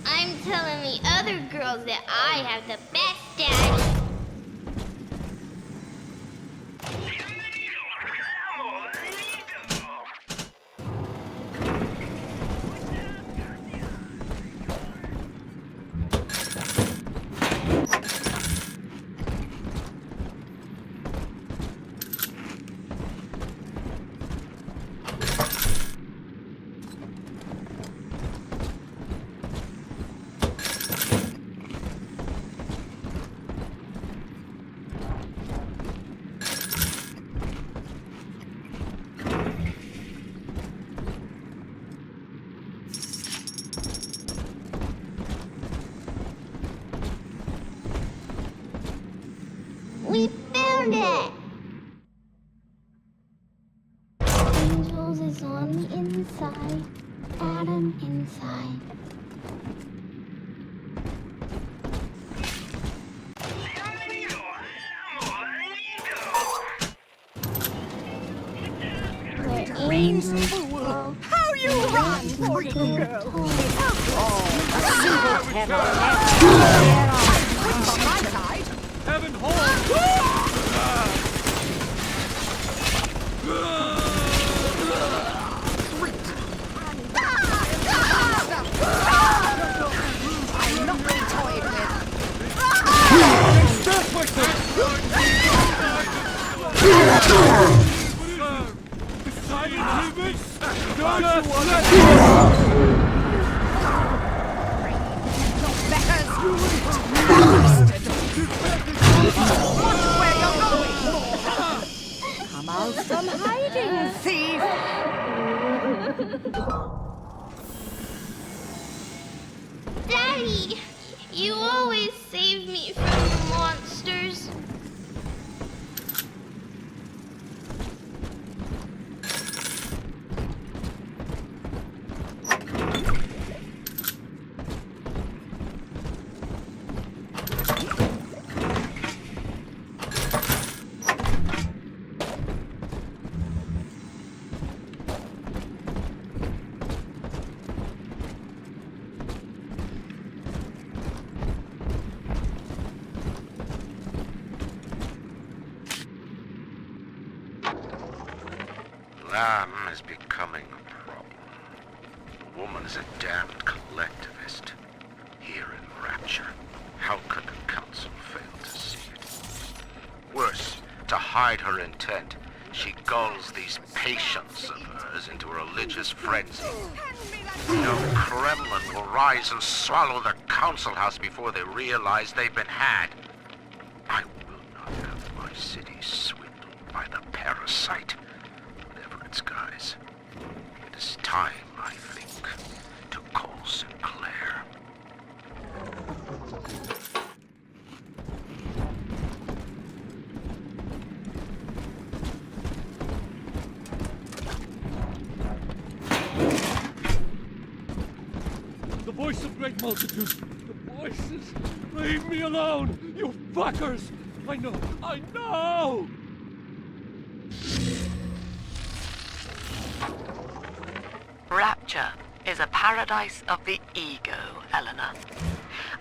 I'm telling the other girls that I have the best daddy. We found it! Angels is on the inside. Adam inside. Where angels fall. How you run, poor little girl. Heaven hold! I'm not being toyed with. Stop myself! Scientific! Don't you want Watch where you're going! Come out from hiding, thief! Daddy, you always save me from the monsters. Lamb is becoming a problem. The woman is a damned collectivist. Here in Rapture, how could the Council fail to see it? Worse, to hide her intent, she gulls these patients of hers into a religious frenzy. The Kremlin will rise and swallow the Council House before they realize they've been had. I will not have my city swindled by the parasite. Guys, it is time, I think, to call Sinclair. the voice of great multitude? The voices! Leave me alone, you fuckers! I know! Rapture is a paradise of the ego, Eleanor.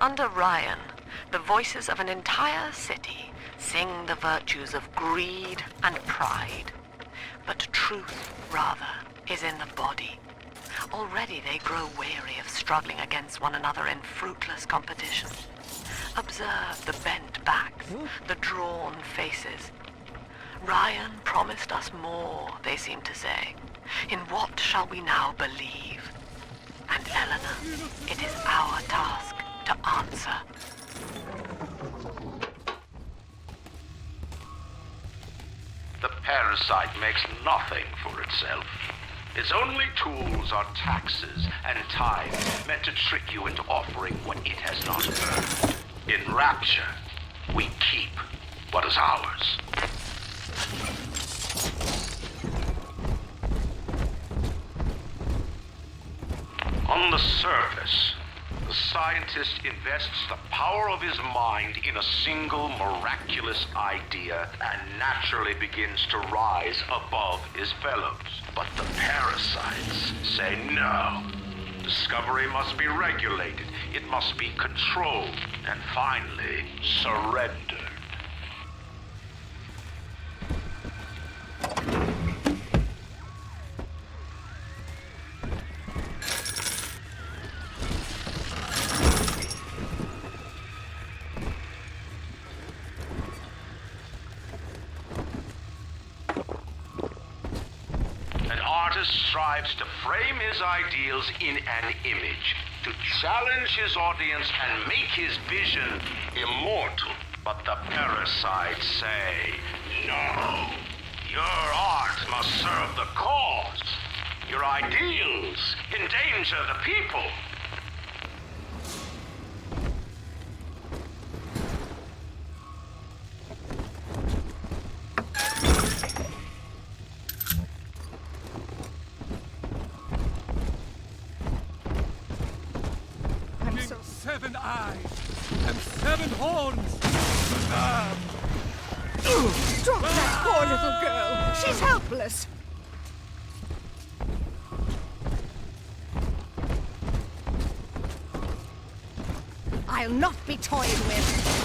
Under Ryan, the voices of an entire city sing the virtues of greed and pride. But truth, rather, is in the body. Already they grow weary of struggling against one another in fruitless competition. Observe the bent backs, the drawn faces. Ryan promised us more, they seem to say. In what shall we now believe? And Eleanor, it is our task to answer. The parasite makes nothing for itself. Its only tools are taxes and time, meant to trick you into offering what it has not earned. In Rapture, we keep what is ours. On the surface, the scientist invests the power of his mind in a single miraculous idea and naturally begins to rise above his fellows. But the parasites say no. Discovery must be regulated, it must be controlled, and finally, surrendered. Strives to frame his ideals in an image, to challenge his audience and make his vision immortal. But the parasites say, no, your art must serve the cause. Your ideals endanger the people. Seven eyes and seven horns. Drop that poor little girl. She's helpless. I'll not be toyed with.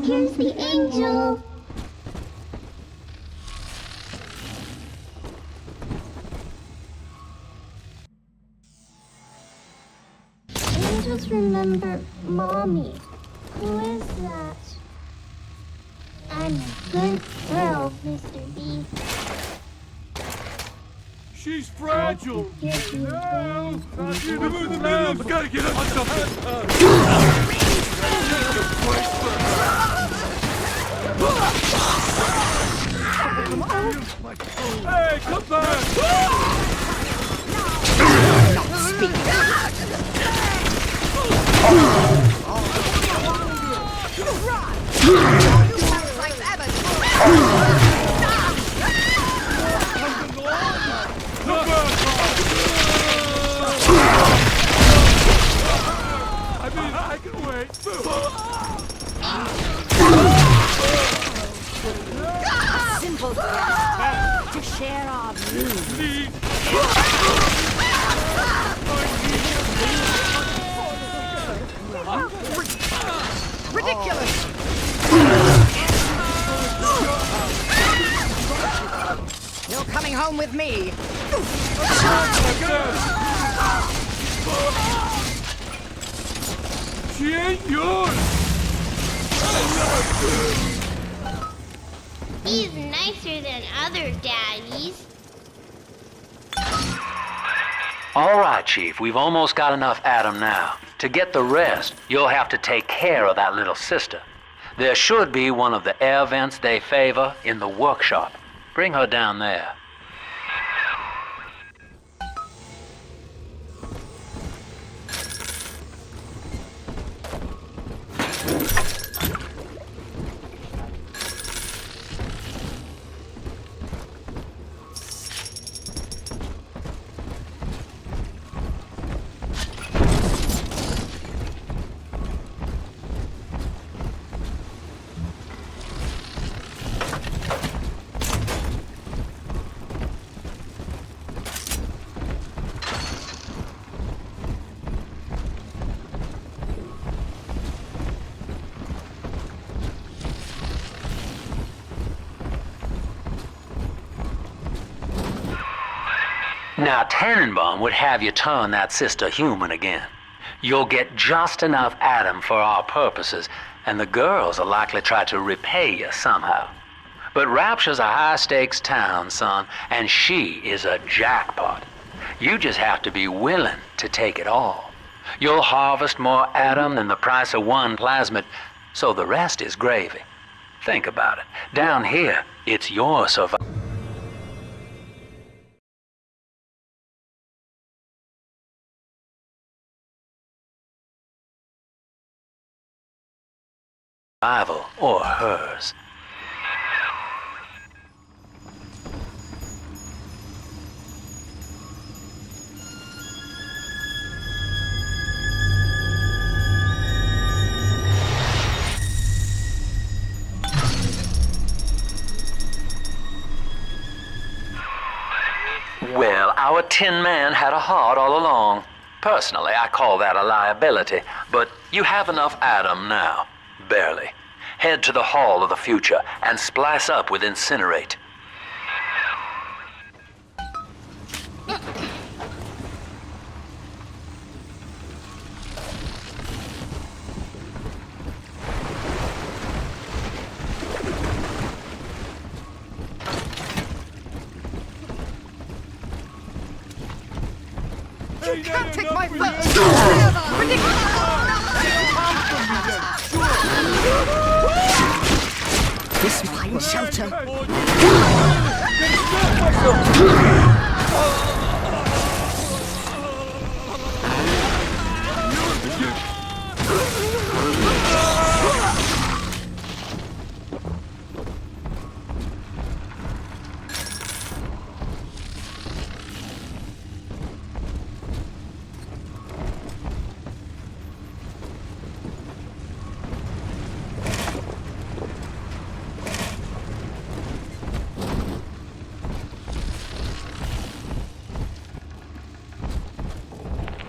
Here's the angel. Angels remember Mommy. Who is that? I'm a good girl, Mr. B. She's fragile. Give you No! You're in the middle. We gotta get on something. Hey, come back! Not speak. I mean, I can wait. Simple. to share our views. Ridiculous! You're coming home with me. She ain't yours! He's nicer than other daddies. All right, Chief, we've almost got enough Adam now. To get the rest, you'll have to take care of that little sister. There should be one of the air vents they favor in the workshop. Bring her down there. Now, Tannenbaum would have you turn that sister human again. You'll get just enough Adam for our purposes, and the girls will likely try to repay you somehow. But Rapture's a high-stakes town, son, and she is a jackpot. You just have to be willing to take it all. You'll harvest more Adam than the price of one plasmid, so the rest is gravy. Think about it. Down here, it's your survival. Or hers. Well, our Tin Man had a heart all along. Personally, I call that a liability, but you have enough Adam now. Barely. Head to the Hall of the Future and splice up with Incinerate. You can't take my foot! This find shelter.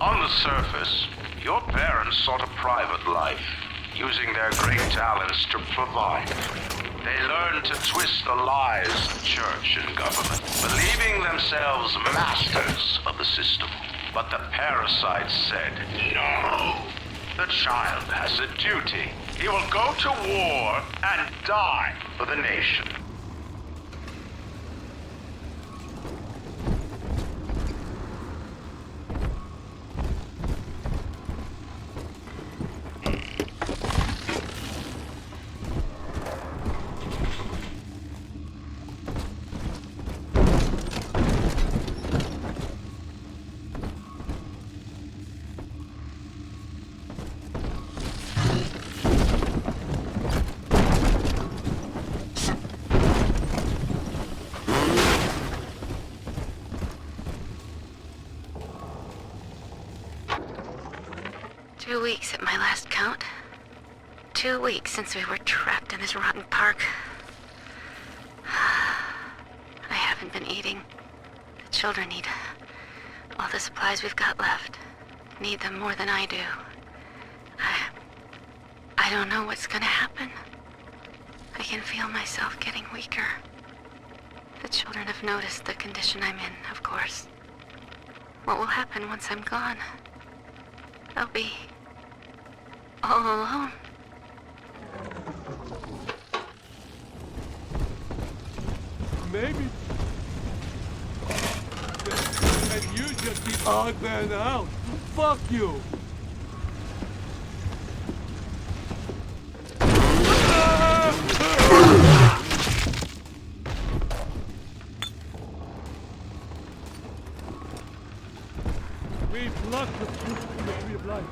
On the surface, your parents sought a private life, using their great talents to provide. They learned to twist the lies of church and government, believing themselves masters of the system. But the parasites said, no. The child has a duty. He will go to war and die for the nation. Weeks at my last count. 2 weeks since we were trapped in this rotten park. I haven't been eating. The children need all the supplies we've got left. Need them more than I do. I don't know what's gonna happen. I can feel myself getting weaker. The children have noticed the condition I'm in, of course. What will happen once I'm gone? They'll be all alone. Maybe. And you just the odd man out. Fuck you. We've locked the tree of life.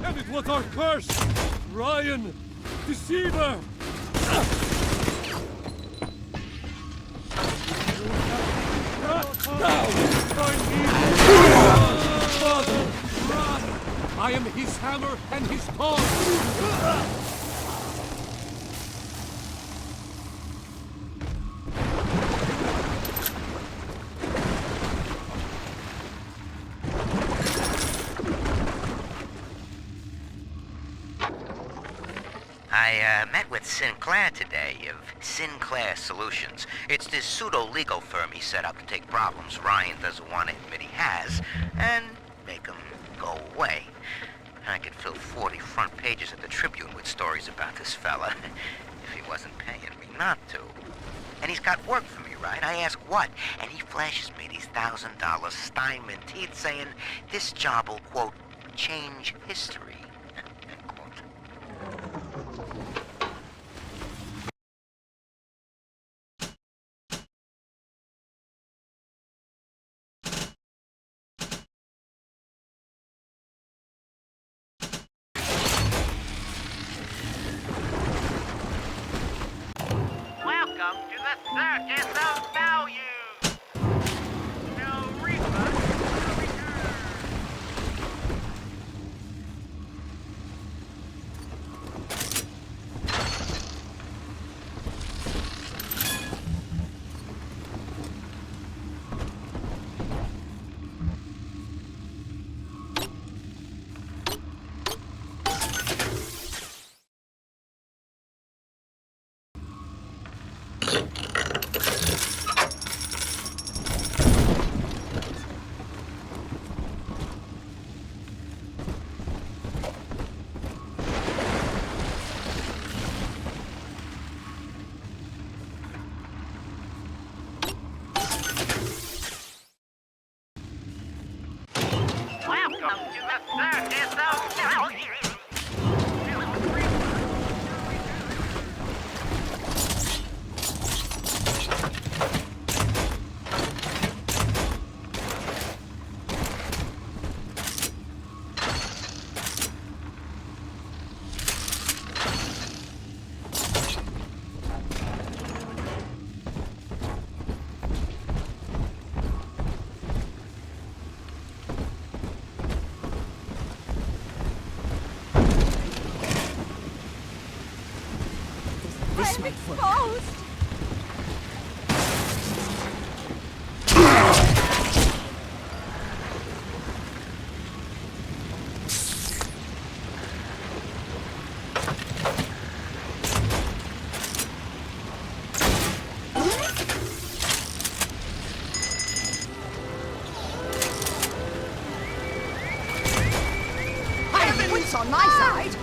And it was our curse! Ryan! Deceiver! Father, run! I am his hammer and his paw! I met with Sinclair today of Sinclair Solutions. It's this pseudo-legal firm he set up to take problems Ryan doesn't want to admit he has and make them go away. I could fill 40 front pages of the Tribune with stories about this fella if he wasn't paying me not to. And he's got work for me, right? I ask what? And he flashes me these $1,000 Steinman teeth saying this job will, quote, change history. Welcome to the Circus of Value! No refund, no return! Welcome to the Circus of Value! I'm exposed! I have wits on my side!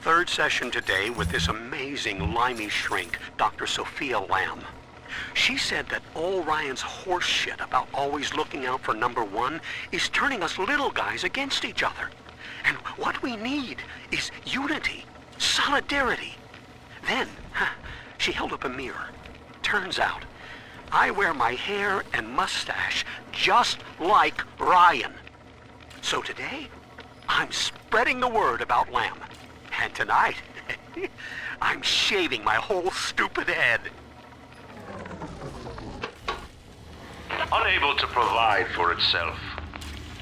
Third session today with this amazing limey shrink, Dr. Sophia Lamb. She said that all Ryan's horse shit about always looking out for number one is turning us little guys against each other. And what we need is unity, solidarity. Then, she held up a mirror. Turns out, I wear my hair and mustache just like Ryan. So today, I'm spreading the word about Lamb. And tonight, I'm shaving my whole stupid head. Unable to provide for itself,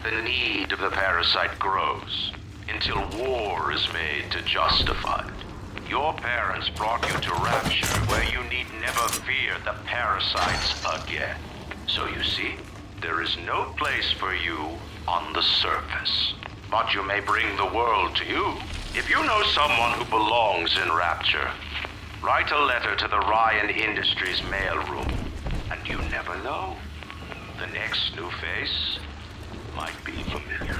the need of the parasite grows until war is made to justify it. Your parents brought you to Rapture, where you need never fear the parasites again. So you see, there is no place for you on the surface. But you may bring the world to you. If you know someone who belongs in Rapture, write a letter to the Ryan Industries mailroom. And you never know. The next new face might be familiar.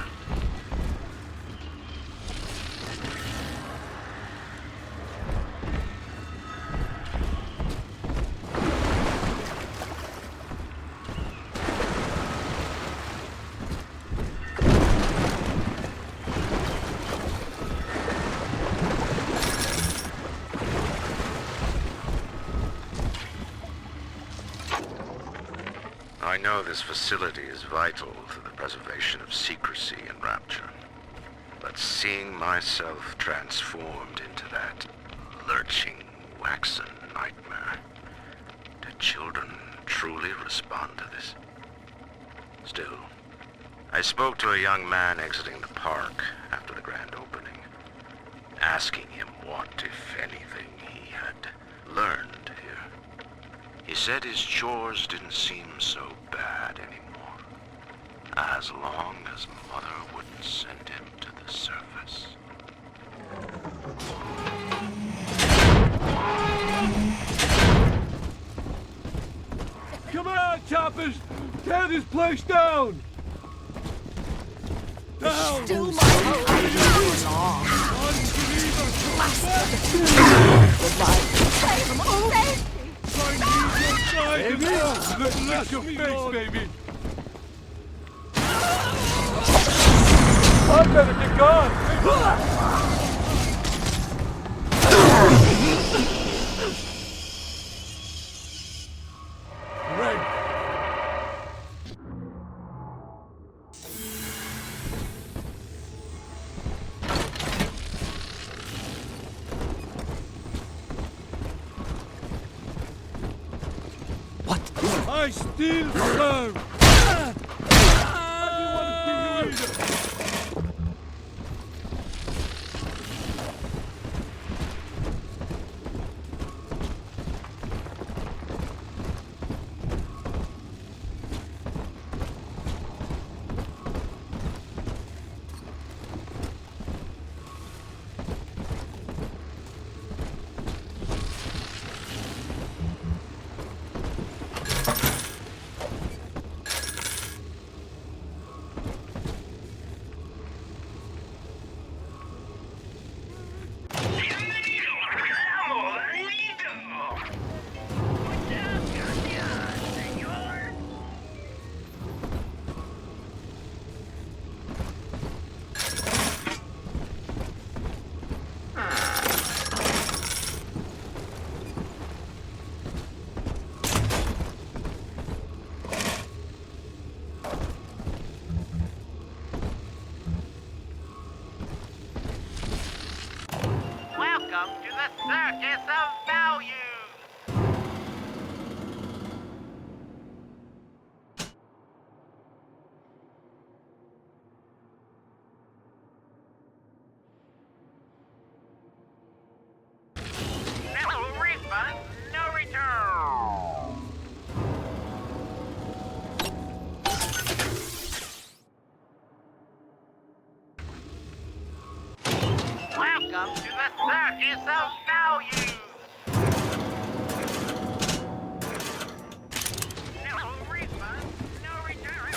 I know this facility is vital to the preservation of secrecy in Rapture, but seeing myself transformed into that lurching, waxen nightmare, do children truly respond to this? Still, I spoke to a young man exiting the park after the grand opening, asking him what, if anything, he had learned here. He said his chores didn't seem so bad anymore, as long as Mother wouldn't send him to the surface. Come on, choppers! Tear this place down! Down! Still my whole Baby! Look your face, baby! I better get gone! Red! I still serve! I didn't want to kill you either! Welcome to the Circus of Value! No refund, no return! Welcome to the Circus of Value! No refund, no return!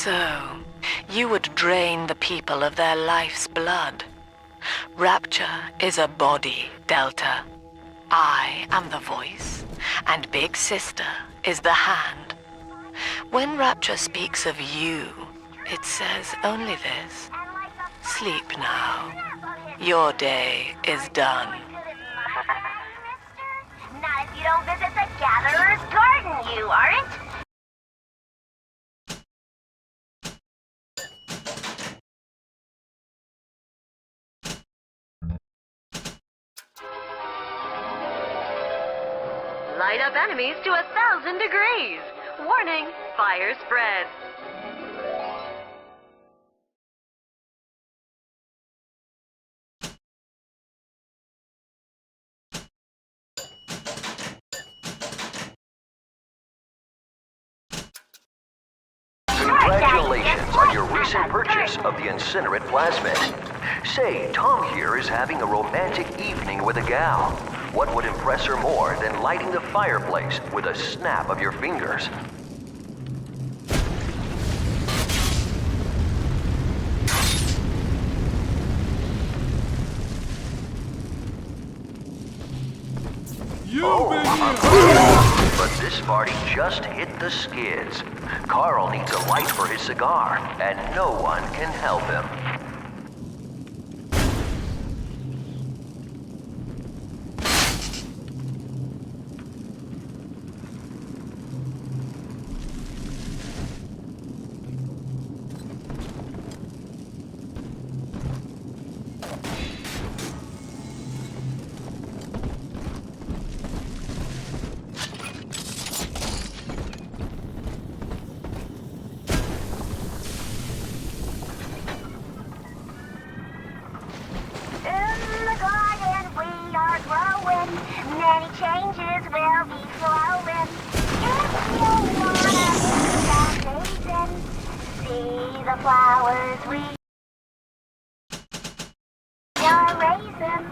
So, you would drain the people of their life's blood. Rapture is a body, Delta. I am the voice, and Big Sister is the hand. When Rapture speaks of you, it says only this. Sleep now. Your day is done. Not if you don't visit the Gatherer's Garden, you aren't. Light up enemies to 1,000 degrees. Warning, fire spread. Congratulations on your recent purchase of the incinerate plasmid. Say, Tom here is having a romantic evening with a gal. What would impress her more than lighting the fireplace with a snap of your fingers? But this party just hit the skids. Carl needs a light for his cigar, and no one can help him. Many changes will be flowing. If you wanna be amazing, see the flowers we are raising.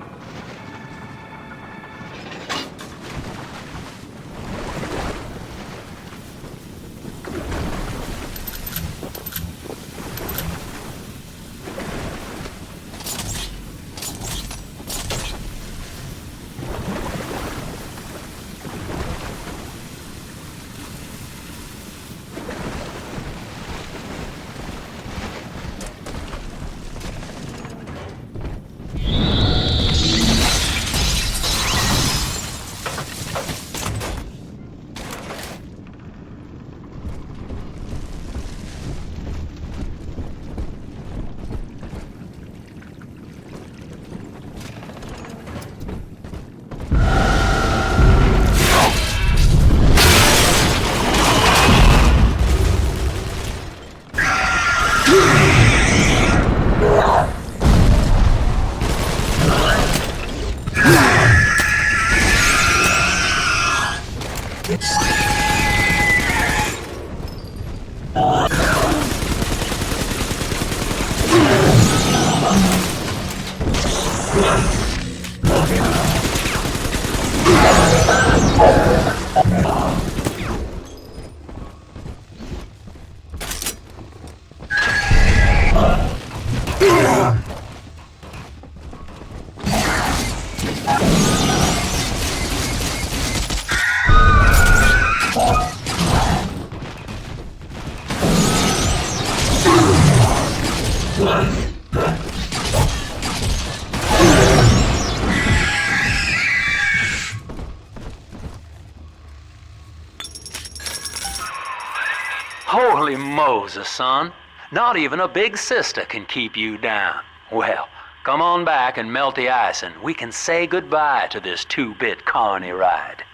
Holy Moses, son. Not even a big sister can keep you down. Well, come on back and melt the ice and we can say goodbye to this 2-bit carny ride.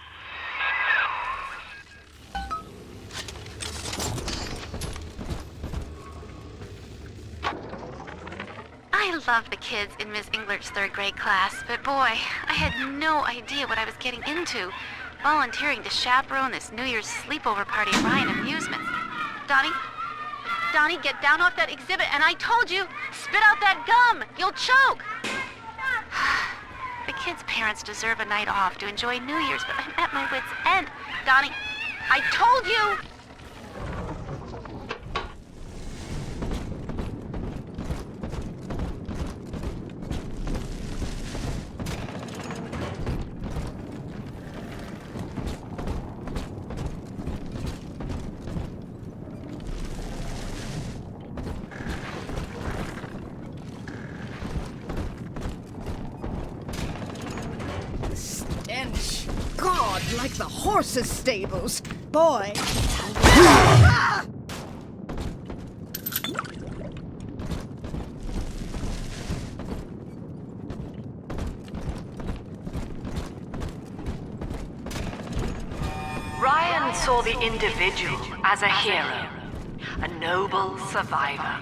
I love the kids in Miss Englert's 3rd grade class, but boy, I had no idea what I was getting into. Volunteering to chaperone this New Year's sleepover party at Ryan Amusements. Donnie, get down off that exhibit, and I told you, spit out that gum! You'll choke! The kids' parents deserve a night off to enjoy New Year's, but I'm at my wit's end. Donnie, I told you! like the horses' stables. Boy. Ryan saw the individual as a hero, a noble survivor.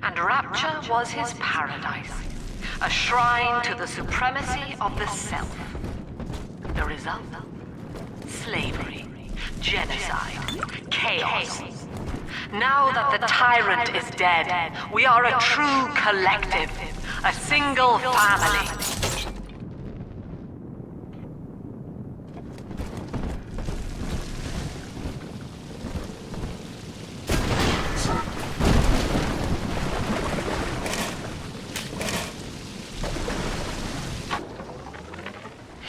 And Rapture was his paradise, a shrine to the supremacy of the self. The result? Slavery, genocide, chaos. Now that the tyrant is dead, we are a true collective, a single family.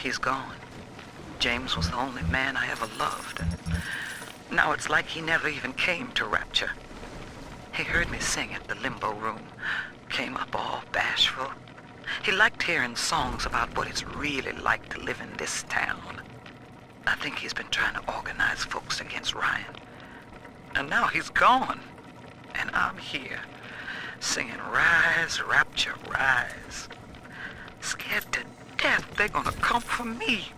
He's gone. James was the only man I ever loved, and now it's like he never even came to Rapture. He heard me sing at the Limbo Room, came up all bashful. He liked hearing songs about what it's really like to live in this town. I think he's been trying to organize folks against Ryan. And now he's gone, and I'm here, singing Rise, Rapture, Rise. Scared to death they're gonna come for me.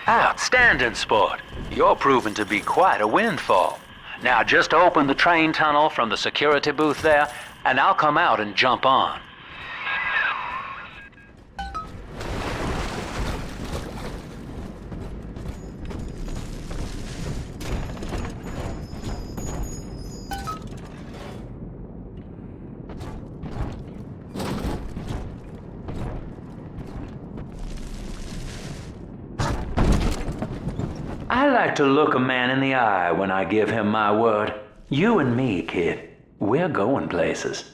Outstanding, sport. You're proving to be quite a windfall. Now just open the train tunnel from the security booth there, and I'll come out and jump on. I like to look a man in the eye when I give him my word. You and me, kid, we're going places.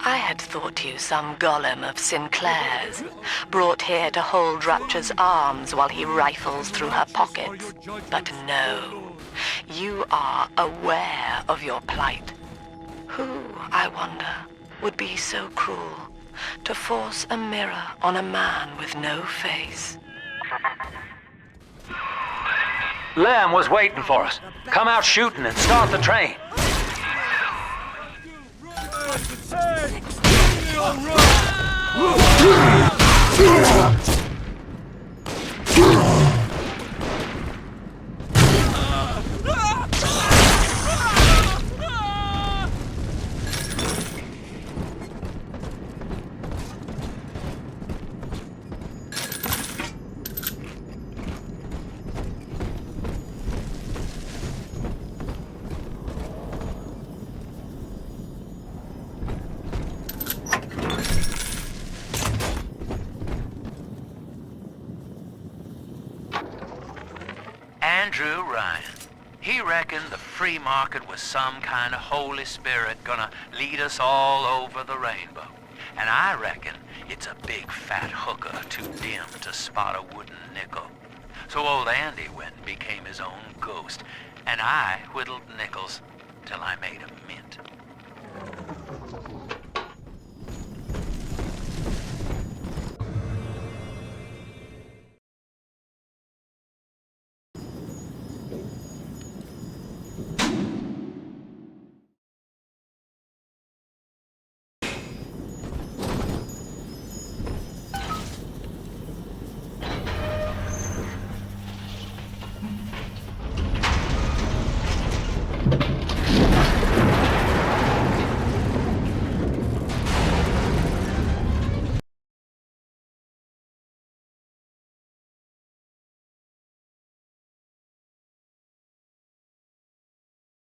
I had thought you some golem of Sinclair's, brought here to hold Rapture's arms while he rifles through her pockets. But no, you are aware of your plight. Who, I wonder, would be so cruel to force a mirror on a man with no face? Lamb was waiting for us. Come out shooting and start the train. Andrew Ryan. He reckoned the free market was some kind of Holy Spirit gonna lead us all over the rainbow. And I reckon it's a big fat hooker too dim to spot a wooden nickel. So old Andy went and became his own ghost, and I whittled nickels till I made a mint.